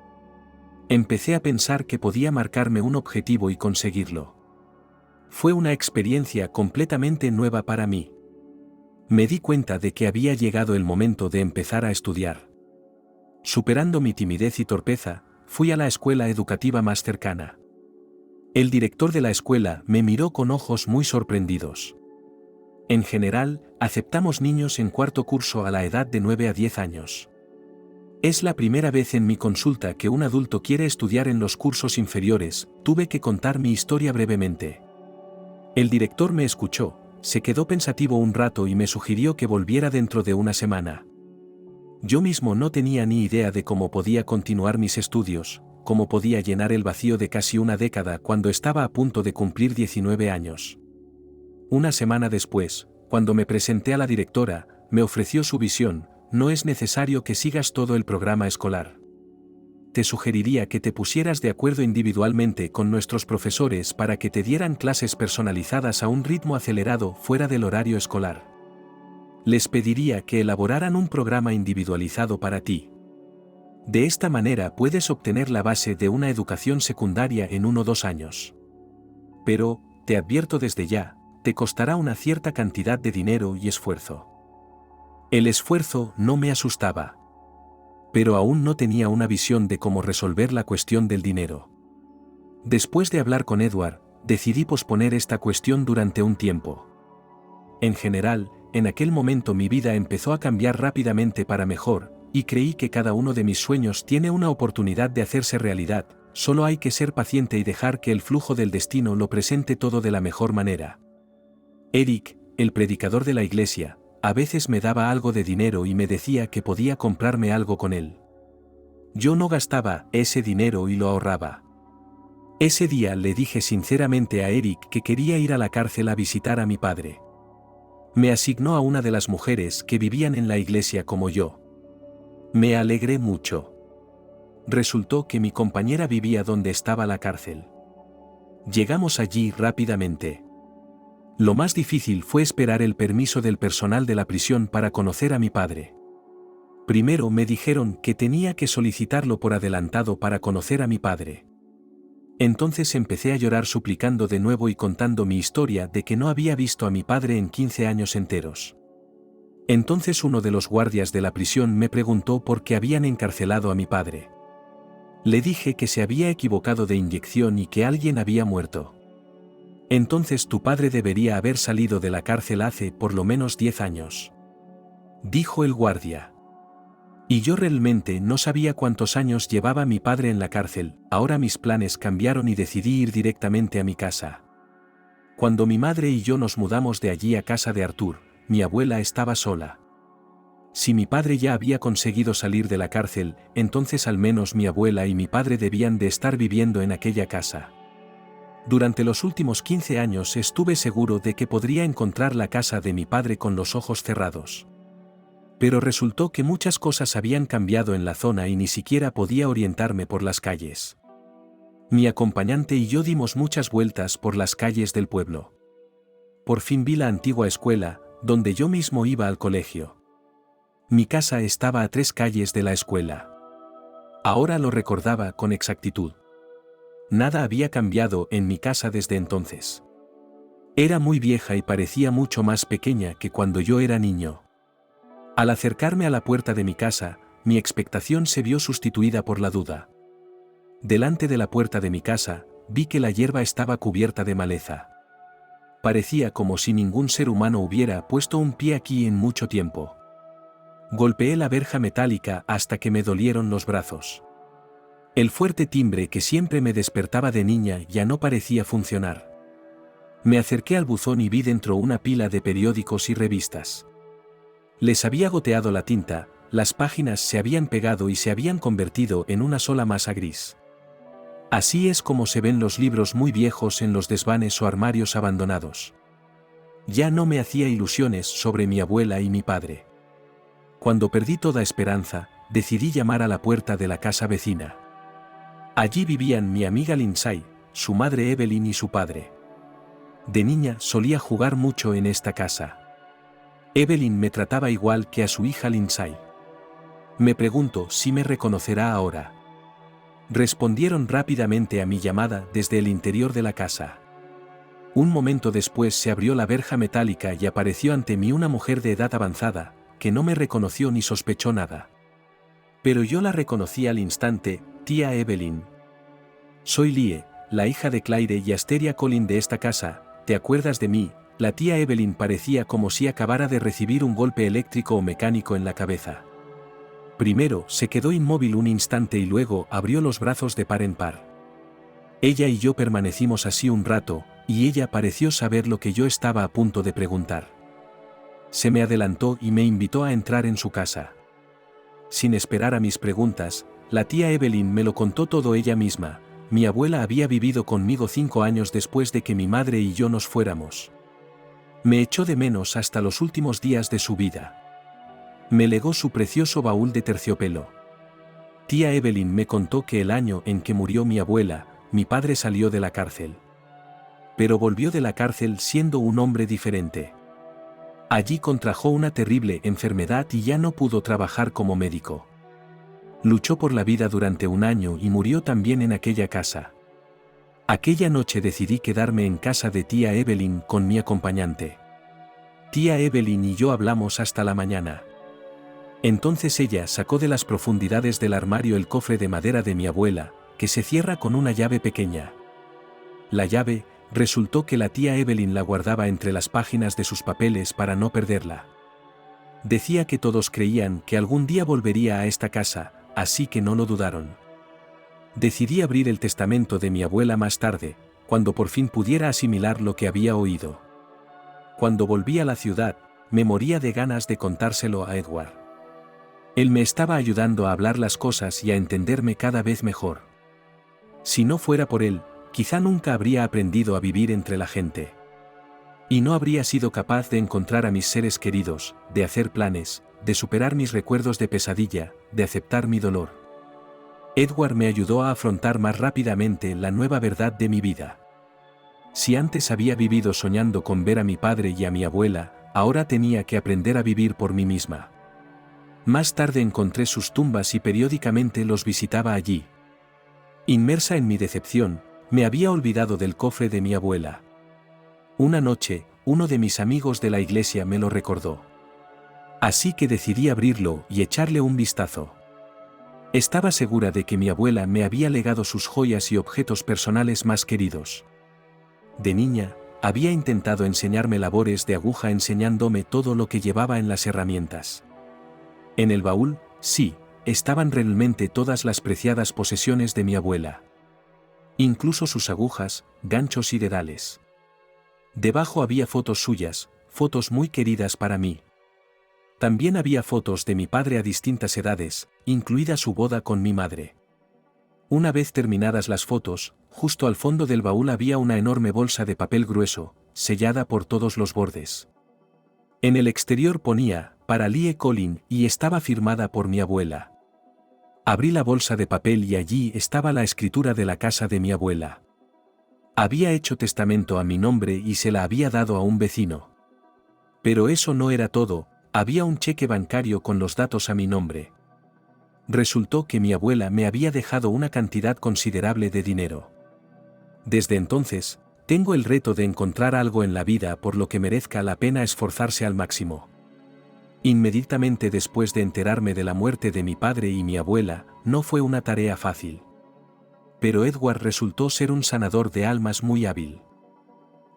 Empecé a pensar que podía marcarme un objetivo y conseguirlo. Fue una experiencia completamente nueva para mí. Me di cuenta de que había llegado el momento de empezar a estudiar. Superando mi timidez y torpeza, fui a la escuela educativa más cercana. El director de la escuela me miró con ojos muy sorprendidos. En general, aceptamos niños en cuarto curso a la edad de 9 a 10 años. Es la primera vez en mi consulta que un adulto quiere estudiar en los cursos inferiores. Tuve que contar mi historia brevemente. El director me escuchó, se quedó pensativo un rato y me sugirió que volviera dentro de una semana. Yo mismo no tenía ni idea de cómo podía continuar mis estudios, cómo podía llenar el vacío de casi una década cuando estaba a punto de cumplir 19 años. Una semana después, cuando me presenté a la directora, me ofreció su visión: no es necesario que sigas todo el programa escolar. Te sugeriría que te pusieras de acuerdo individualmente con nuestros profesores para que te dieran clases personalizadas a un ritmo acelerado fuera del horario escolar. Les pediría que elaboraran un programa individualizado para ti. De esta manera puedes obtener la base de una educación secundaria en 1 o 2 años. Pero, te advierto desde ya, te costará una cierta cantidad de dinero y esfuerzo. El esfuerzo no me asustaba. Pero aún no tenía una visión de cómo resolver la cuestión del dinero. Después de hablar con Edward, decidí posponer esta cuestión durante un tiempo. En general, en aquel momento mi vida empezó a cambiar rápidamente para mejor, y creí que cada uno de mis sueños tiene una oportunidad de hacerse realidad, solo hay que ser paciente y dejar que el flujo del destino lo presente todo de la mejor manera. Eric, el predicador de la iglesia, a veces me daba algo de dinero y me decía que podía comprarme algo con él. Yo no gastaba ese dinero y lo ahorraba. Ese día le dije sinceramente a Eric que quería ir a la cárcel a visitar a mi padre. Me asignó a una de las mujeres que vivían en la iglesia como yo. Me alegré mucho. Resultó que mi compañera vivía donde estaba la cárcel. Llegamos allí rápidamente. Lo más difícil fue esperar el permiso del personal de la prisión para conocer a mi padre. Primero me dijeron que tenía que solicitarlo por adelantado para conocer a mi padre. Entonces empecé a llorar suplicando de nuevo y contando mi historia de que no había visto a mi padre en 15 años enteros. Entonces uno de los guardias de la prisión me preguntó por qué habían encarcelado a mi padre. Le dije que se había equivocado de inyección y que alguien había muerto. Entonces tu padre debería haber salido de la cárcel hace por lo menos 10 años. Dijo el guardia. Y yo realmente no sabía cuántos años llevaba mi padre en la cárcel. Ahora mis planes cambiaron y decidí ir directamente a mi casa. Cuando mi madre y yo nos mudamos de allí a casa de Arthur, mi abuela estaba sola. Si mi padre ya había conseguido salir de la cárcel, entonces al menos mi abuela y mi padre debían de estar viviendo en aquella casa. Durante los últimos 15 años estuve seguro de que podría encontrar la casa de mi padre con los ojos cerrados. Pero resultó que muchas cosas habían cambiado en la zona y ni siquiera podía orientarme por las calles. Mi acompañante y yo dimos muchas vueltas por las calles del pueblo. Por fin vi la antigua escuela, donde yo mismo iba al colegio. Mi casa estaba a 3 calles de la escuela. Ahora lo recordaba con exactitud. Nada había cambiado en mi casa desde entonces. Era muy vieja y parecía mucho más pequeña que cuando yo era niño. Al acercarme a la puerta de mi casa, mi expectación se vio sustituida por la duda. Delante de la puerta de mi casa, vi que la hierba estaba cubierta de maleza. Parecía como si ningún ser humano hubiera puesto un pie aquí en mucho tiempo. Golpeé la verja metálica hasta que me dolieron los brazos. El fuerte timbre que siempre me despertaba de niña ya no parecía funcionar. Me acerqué al buzón y vi dentro una pila de periódicos y revistas. Les había goteado la tinta, las páginas se habían pegado y se habían convertido en una sola masa gris. Así es como se ven los libros muy viejos en los desvanes o armarios abandonados. Ya no me hacía ilusiones sobre mi abuela y mi padre. Cuando perdí toda esperanza, decidí llamar a la puerta de la casa vecina. Allí vivían mi amiga Lindsay, su madre Evelyn y su padre. De niña solía jugar mucho en esta casa. Evelyn me trataba igual que a su hija Lindsay. Me pregunto si me reconocerá ahora. Respondieron rápidamente a mi llamada desde el interior de la casa. Un momento después se abrió la verja metálica y apareció ante mí una mujer de edad avanzada, que no me reconoció ni sospechó nada. Pero yo la reconocí al instante, tía Evelyn. Soy Lie, la hija de Claire y Asteria Collin de esta casa, ¿te acuerdas de mí? La tía Evelyn parecía como si acabara de recibir un golpe eléctrico o mecánico en la cabeza. Primero se quedó inmóvil un instante y luego abrió los brazos de par en par. Ella y yo permanecimos así un rato, y ella pareció saber lo que yo estaba a punto de preguntar. Se me adelantó y me invitó a entrar en su casa. Sin esperar a mis preguntas, la tía Evelyn me lo contó todo ella misma. Mi abuela había vivido conmigo 5 años después de que mi madre y yo nos fuéramos. Me echó de menos hasta los últimos días de su vida. Me legó su precioso baúl de terciopelo. Tía Evelyn me contó que el año en que murió mi abuela, mi padre salió de la cárcel. Pero volvió de la cárcel siendo un hombre diferente. Allí contrajo una terrible enfermedad y ya no pudo trabajar como médico. Luchó por la vida durante 1 año y murió también en aquella casa. Aquella noche decidí quedarme en casa de tía Evelyn con mi acompañante. Tía Evelyn y yo hablamos hasta la mañana. Entonces ella sacó de las profundidades del armario el cofre de madera de mi abuela, que se cierra con una llave pequeña. La llave, Resultó que la tía Evelyn la guardaba entre las páginas de sus papeles para no perderla. Decía que todos creían que algún día volvería a esta casa, así que no lo dudaron. Decidí abrir el testamento de mi abuela más tarde, cuando por fin pudiera asimilar lo que había oído. Cuando volví a la ciudad, me moría de ganas de contárselo a Edward. Él me estaba ayudando a hablar las cosas y a entenderme cada vez mejor. Si no fuera por él, quizá nunca habría aprendido a vivir entre la gente. Y no habría sido capaz de encontrar a mis seres queridos, de hacer planes, de superar mis recuerdos de pesadilla, de aceptar mi dolor. Edward me ayudó a afrontar más rápidamente la nueva verdad de mi vida. Si antes había vivido soñando con ver a mi padre y a mi abuela, ahora tenía que aprender a vivir por mí misma. Más tarde encontré sus tumbas y periódicamente los visitaba allí. Inmersa en mi decepción, me había olvidado del cofre de mi abuela. Una noche, uno de mis amigos de la iglesia me lo recordó. Así que decidí abrirlo y echarle un vistazo. Estaba segura de que mi abuela me había legado sus joyas y objetos personales más queridos. De niña, había intentado enseñarme labores de aguja enseñándome todo lo que llevaba en las herramientas. En el baúl, sí, estaban realmente todas las preciadas posesiones de mi abuela. Incluso sus agujas, ganchos y dedales. Debajo había fotos suyas, fotos muy queridas para mí. También había fotos de mi padre a distintas edades, incluida su boda con mi madre. Una vez terminadas las fotos, justo al fondo del baúl había una enorme bolsa de papel grueso, sellada por todos los bordes. En el exterior ponía, para Lie Colin, y estaba firmada por mi abuela. Abrí la bolsa de papel y allí estaba la escritura de la casa de mi abuela. Había hecho testamento a mi nombre y se la había dado a un vecino. Pero eso no era todo, había un cheque bancario con los datos a mi nombre. Resultó que mi abuela me había dejado una cantidad considerable de dinero. Desde entonces, tengo el reto de encontrar algo en la vida por lo que merezca la pena esforzarse al máximo. Inmediatamente después de enterarme de la muerte de mi padre y mi abuela, no fue una tarea fácil. Pero Edward resultó ser un sanador de almas muy hábil.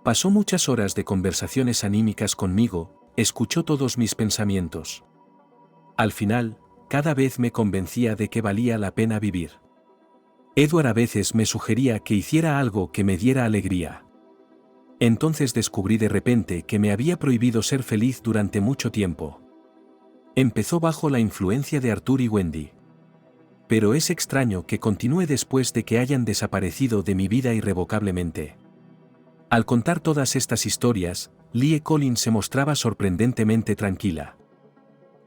Pasó muchas horas de conversaciones anímicas conmigo, escuchó todos mis pensamientos. Al final, cada vez me convencía de que valía la pena vivir. Edward a veces me sugería que hiciera algo que me diera alegría. Entonces descubrí de repente que me había prohibido ser feliz durante mucho tiempo. Empezó bajo la influencia de Arthur y Wendy. Pero es extraño que continúe después de que hayan desaparecido de mi vida irrevocablemente. Al contar todas estas historias, Lie Colin se mostraba sorprendentemente tranquila.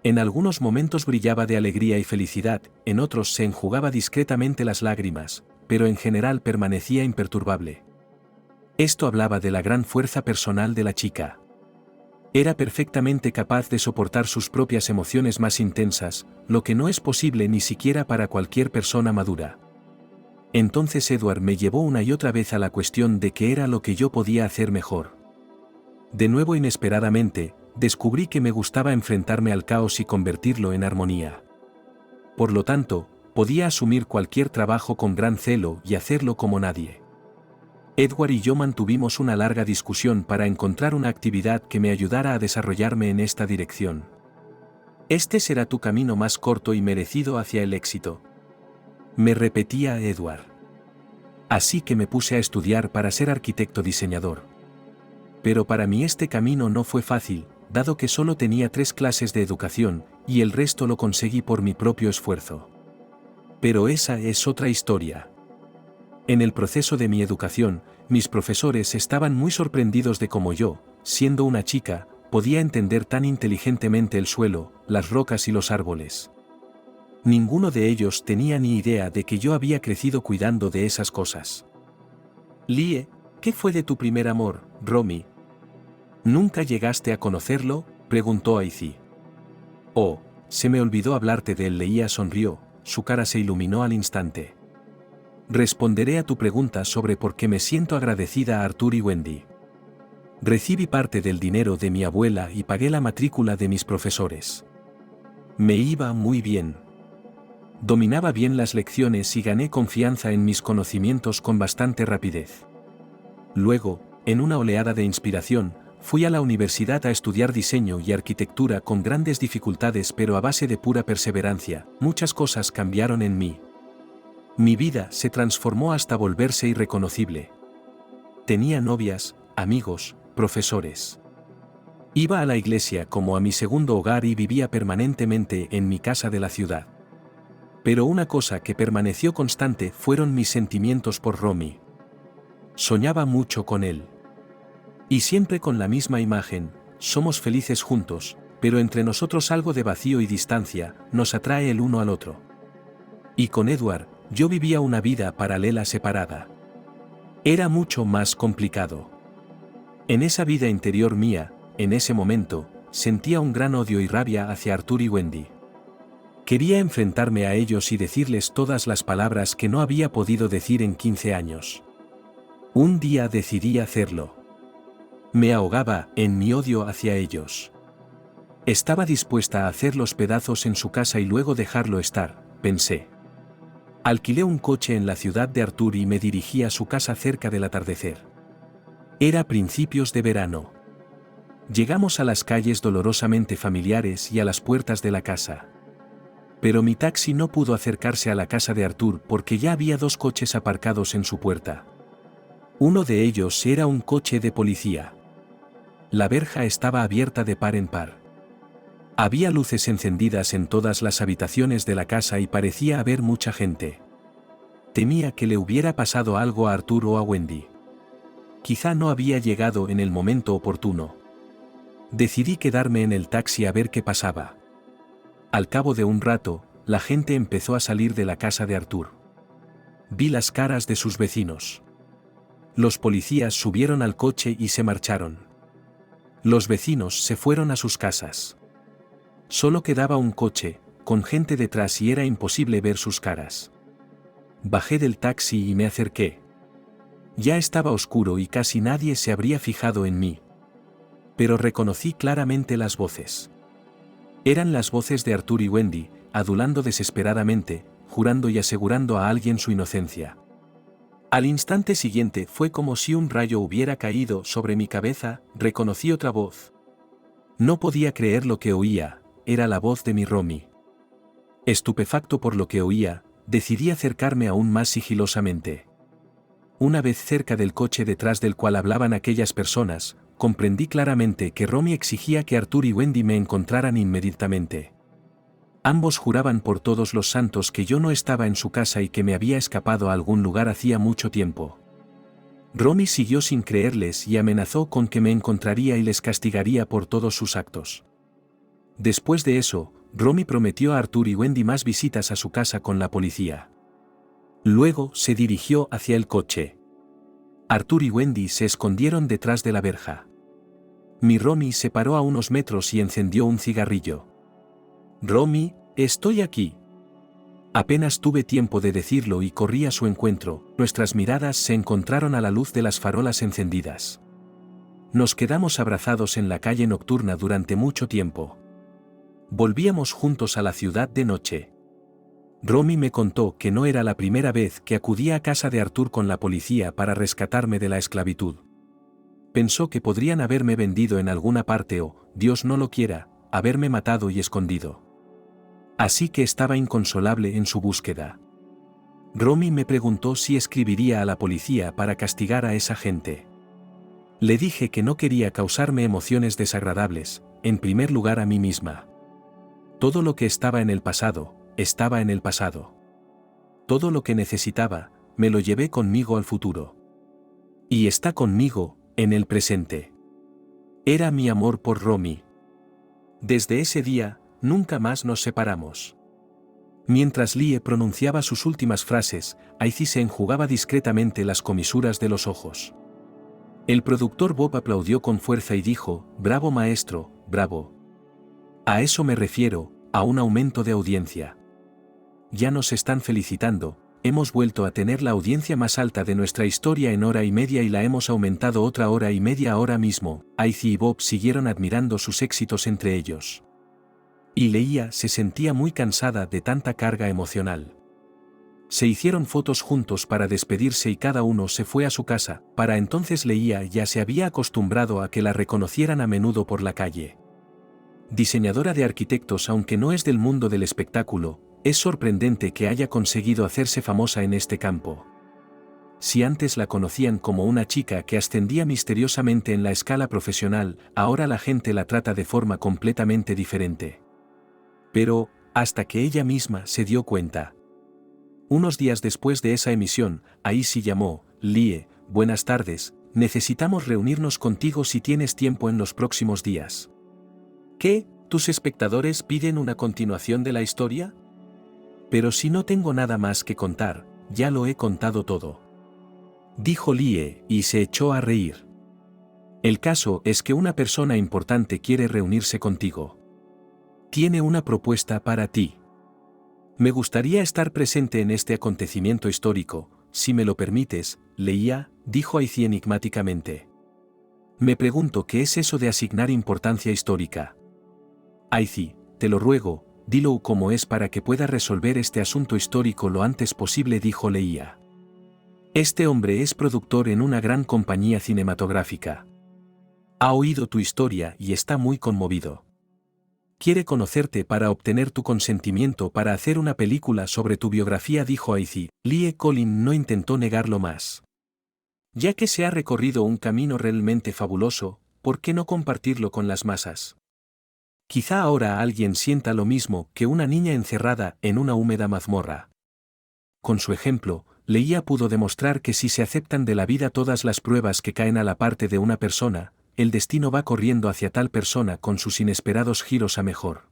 En algunos momentos brillaba de alegría y felicidad, en otros se enjugaba discretamente las lágrimas, pero en general permanecía imperturbable. Esto hablaba de la gran fuerza personal de la chica. Era perfectamente capaz de soportar sus propias emociones más intensas, lo que no es posible ni siquiera para cualquier persona madura. Entonces Edward me llevó una y otra vez a la cuestión de qué era lo que yo podía hacer mejor. De nuevo inesperadamente, descubrí que me gustaba enfrentarme al caos y convertirlo en armonía. Por lo tanto, podía asumir cualquier trabajo con gran celo y hacerlo como nadie. Edward y yo mantuvimos una larga discusión para encontrar una actividad que me ayudara a desarrollarme en esta dirección. Este será tu camino más corto y merecido hacia el éxito. Me repetía Edward. Así que me puse a estudiar para ser arquitecto diseñador. Pero para mí este camino no fue fácil, dado que solo tenía 3 clases de educación, y el resto lo conseguí por mi propio esfuerzo. Pero esa es otra historia. En el proceso de mi educación, mis profesores estaban muy sorprendidos de cómo yo, siendo una chica, podía entender tan inteligentemente el suelo, las rocas y los árboles. Ninguno de ellos tenía ni idea de que yo había crecido cuidando de esas cosas. Lie, ¿qué fue de tu primer amor, Romy? ¿Nunca llegaste a conocerlo?, preguntó Aizy. Oh, se me olvidó hablarte de él. Leia sonrió, su cara se iluminó al instante. Responderé a tu pregunta sobre por qué me siento agradecida a Arthur y Wendy. Recibí parte del dinero de mi abuela y pagué la matrícula de mis profesores. Me iba muy bien. Dominaba bien las lecciones y gané confianza en mis conocimientos con bastante rapidez. Luego, en una oleada de inspiración, fui a la universidad a estudiar diseño y arquitectura con grandes dificultades, pero a base de pura perseverancia, muchas cosas cambiaron en mí. Mi vida se transformó hasta volverse irreconocible. Tenía novias, amigos, profesores. Iba a la iglesia como a mi segundo hogar y vivía permanentemente en mi casa de la ciudad. Pero una cosa que permaneció constante fueron mis sentimientos por Romy. Soñaba mucho con él. Y siempre con la misma imagen: somos felices juntos, pero entre nosotros algo de vacío y distancia nos atrae el uno al otro. Y con Edward, yo vivía una vida paralela separada. Era mucho más complicado. En esa vida interior mía, en ese momento, sentía un gran odio y rabia hacia Arthur y Wendy. Quería enfrentarme a ellos y decirles todas las palabras que no había podido decir en 15 años. Un día decidí hacerlo. Me ahogaba en mi odio hacia ellos. Estaba dispuesta a hacerlos pedazos en su casa y luego dejarlo estar, pensé. Alquilé un coche en la ciudad de Arthur y me dirigí a su casa cerca del atardecer. Era principios de verano. Llegamos a las calles dolorosamente familiares y a las puertas de la casa. Pero mi taxi no pudo acercarse a la casa de Arthur porque ya había 2 coches aparcados en su puerta. Uno de ellos era un coche de policía. La verja estaba abierta de par en par. Había luces encendidas en todas las habitaciones de la casa y parecía haber mucha gente. Temía que le hubiera pasado algo a Arthur o a Wendy. Quizá no había llegado en el momento oportuno. Decidí quedarme en el taxi a ver qué pasaba. Al cabo de un rato, la gente empezó a salir de la casa de Arthur. Vi las caras de sus vecinos. Los policías subieron al coche y se marcharon. Los vecinos se fueron a sus casas. Solo quedaba un coche, con gente detrás y era imposible ver sus caras. Bajé del taxi y me acerqué. Ya estaba oscuro y casi nadie se habría fijado en mí. Pero reconocí claramente las voces. Eran las voces de Arthur y Wendy, adulando desesperadamente, jurando y asegurando a alguien su inocencia. Al instante siguiente fue como si un rayo hubiera caído sobre mi cabeza. Reconocí otra voz. No podía creer lo que oía, era la voz de mi Romy. Estupefacto por lo que oía, decidí acercarme aún más sigilosamente. Una vez cerca del coche detrás del cual hablaban aquellas personas, comprendí claramente que Romy exigía que Arthur y Wendy me encontraran inmediatamente. Ambos juraban por todos los santos que yo no estaba en su casa y que me había escapado a algún lugar hacía mucho tiempo. Romy siguió sin creerles y amenazó con que me encontraría y les castigaría por todos sus actos. Después de eso, Romy prometió a Arthur y Wendy más visitas a su casa con la policía. Luego se dirigió hacia el coche. Arthur y Wendy se escondieron detrás de la verja. Mi Romy se paró a unos metros y encendió un cigarrillo. «Romy, estoy aquí». Apenas tuve tiempo de decirlo y corrí a su encuentro. Nuestras miradas se encontraron a la luz de las farolas encendidas. Nos quedamos abrazados en la calle nocturna durante mucho tiempo. Volvíamos juntos a la ciudad de noche. Romy me contó que no era la primera vez que acudía a casa de Arthur con la policía para rescatarme de la esclavitud. Pensó que podrían haberme vendido en alguna parte o, Dios no lo quiera, haberme matado y escondido. Así que estaba inconsolable en su búsqueda. Romy me preguntó si escribiría a la policía para castigar a esa gente. Le dije que no quería causarme emociones desagradables, en primer lugar a mí misma. Todo lo que estaba en el pasado, estaba en el pasado. Todo lo que necesitaba, me lo llevé conmigo al futuro. Y está conmigo, en el presente. Era mi amor por Romy. Desde ese día, nunca más nos separamos. Mientras Lie pronunciaba sus últimas frases, Aizy se enjugaba discretamente las comisuras de los ojos. El productor Bob aplaudió con fuerza y dijo: «Bravo maestro, bravo». A eso me refiero, a un aumento de audiencia. Ya nos están felicitando, hemos vuelto a tener la audiencia más alta de nuestra historia en 1 hora y media y la hemos aumentado otra 1 hora y media ahora mismo. Aizy y Bob siguieron admirando sus éxitos entre ellos. Y Leia se sentía muy cansada de tanta carga emocional. Se hicieron fotos juntos para despedirse y cada uno se fue a su casa. Para entonces Leia ya se había acostumbrado a que la reconocieran a menudo por la calle. Diseñadora de arquitectos, aunque no es del mundo del espectáculo, es sorprendente que haya conseguido hacerse famosa en este campo. Si antes la conocían como una chica que ascendía misteriosamente en la escala profesional, ahora la gente la trata de forma completamente diferente. Pero, hasta que ella misma se dio cuenta. Unos días después de esa emisión, Aisy llamó: Lie, buenas tardes, necesitamos reunirnos contigo si tienes tiempo en los próximos días. ¿Qué? ¿Tus espectadores piden una continuación de la historia? Pero si no tengo nada más que contar, ya lo he contado todo. Dijo Lie, y se echó a reír. El caso es que una persona importante quiere reunirse contigo. Tiene una propuesta para ti. Me gustaría estar presente en este acontecimiento histórico, si me lo permites, Leia, dijo Aisy enigmáticamente. Me pregunto qué es eso de asignar importancia histórica. Aisy, te lo ruego, dilo como es para que pueda resolver este asunto histórico lo antes posible, dijo Leia. Este hombre es productor en una gran compañía cinematográfica. Ha oído tu historia y está muy conmovido. Quiere conocerte para obtener tu consentimiento para hacer una película sobre tu biografía, dijo Aisy. Lie Colin no intentó negarlo más. Ya que se ha recorrido un camino realmente fabuloso, ¿por qué no compartirlo con las masas? Quizá ahora alguien sienta lo mismo que una niña encerrada en una húmeda mazmorra. Con su ejemplo, Leia pudo demostrar que si se aceptan de la vida todas las pruebas que caen a la parte de una persona, el destino va corriendo hacia tal persona con sus inesperados giros a mejor.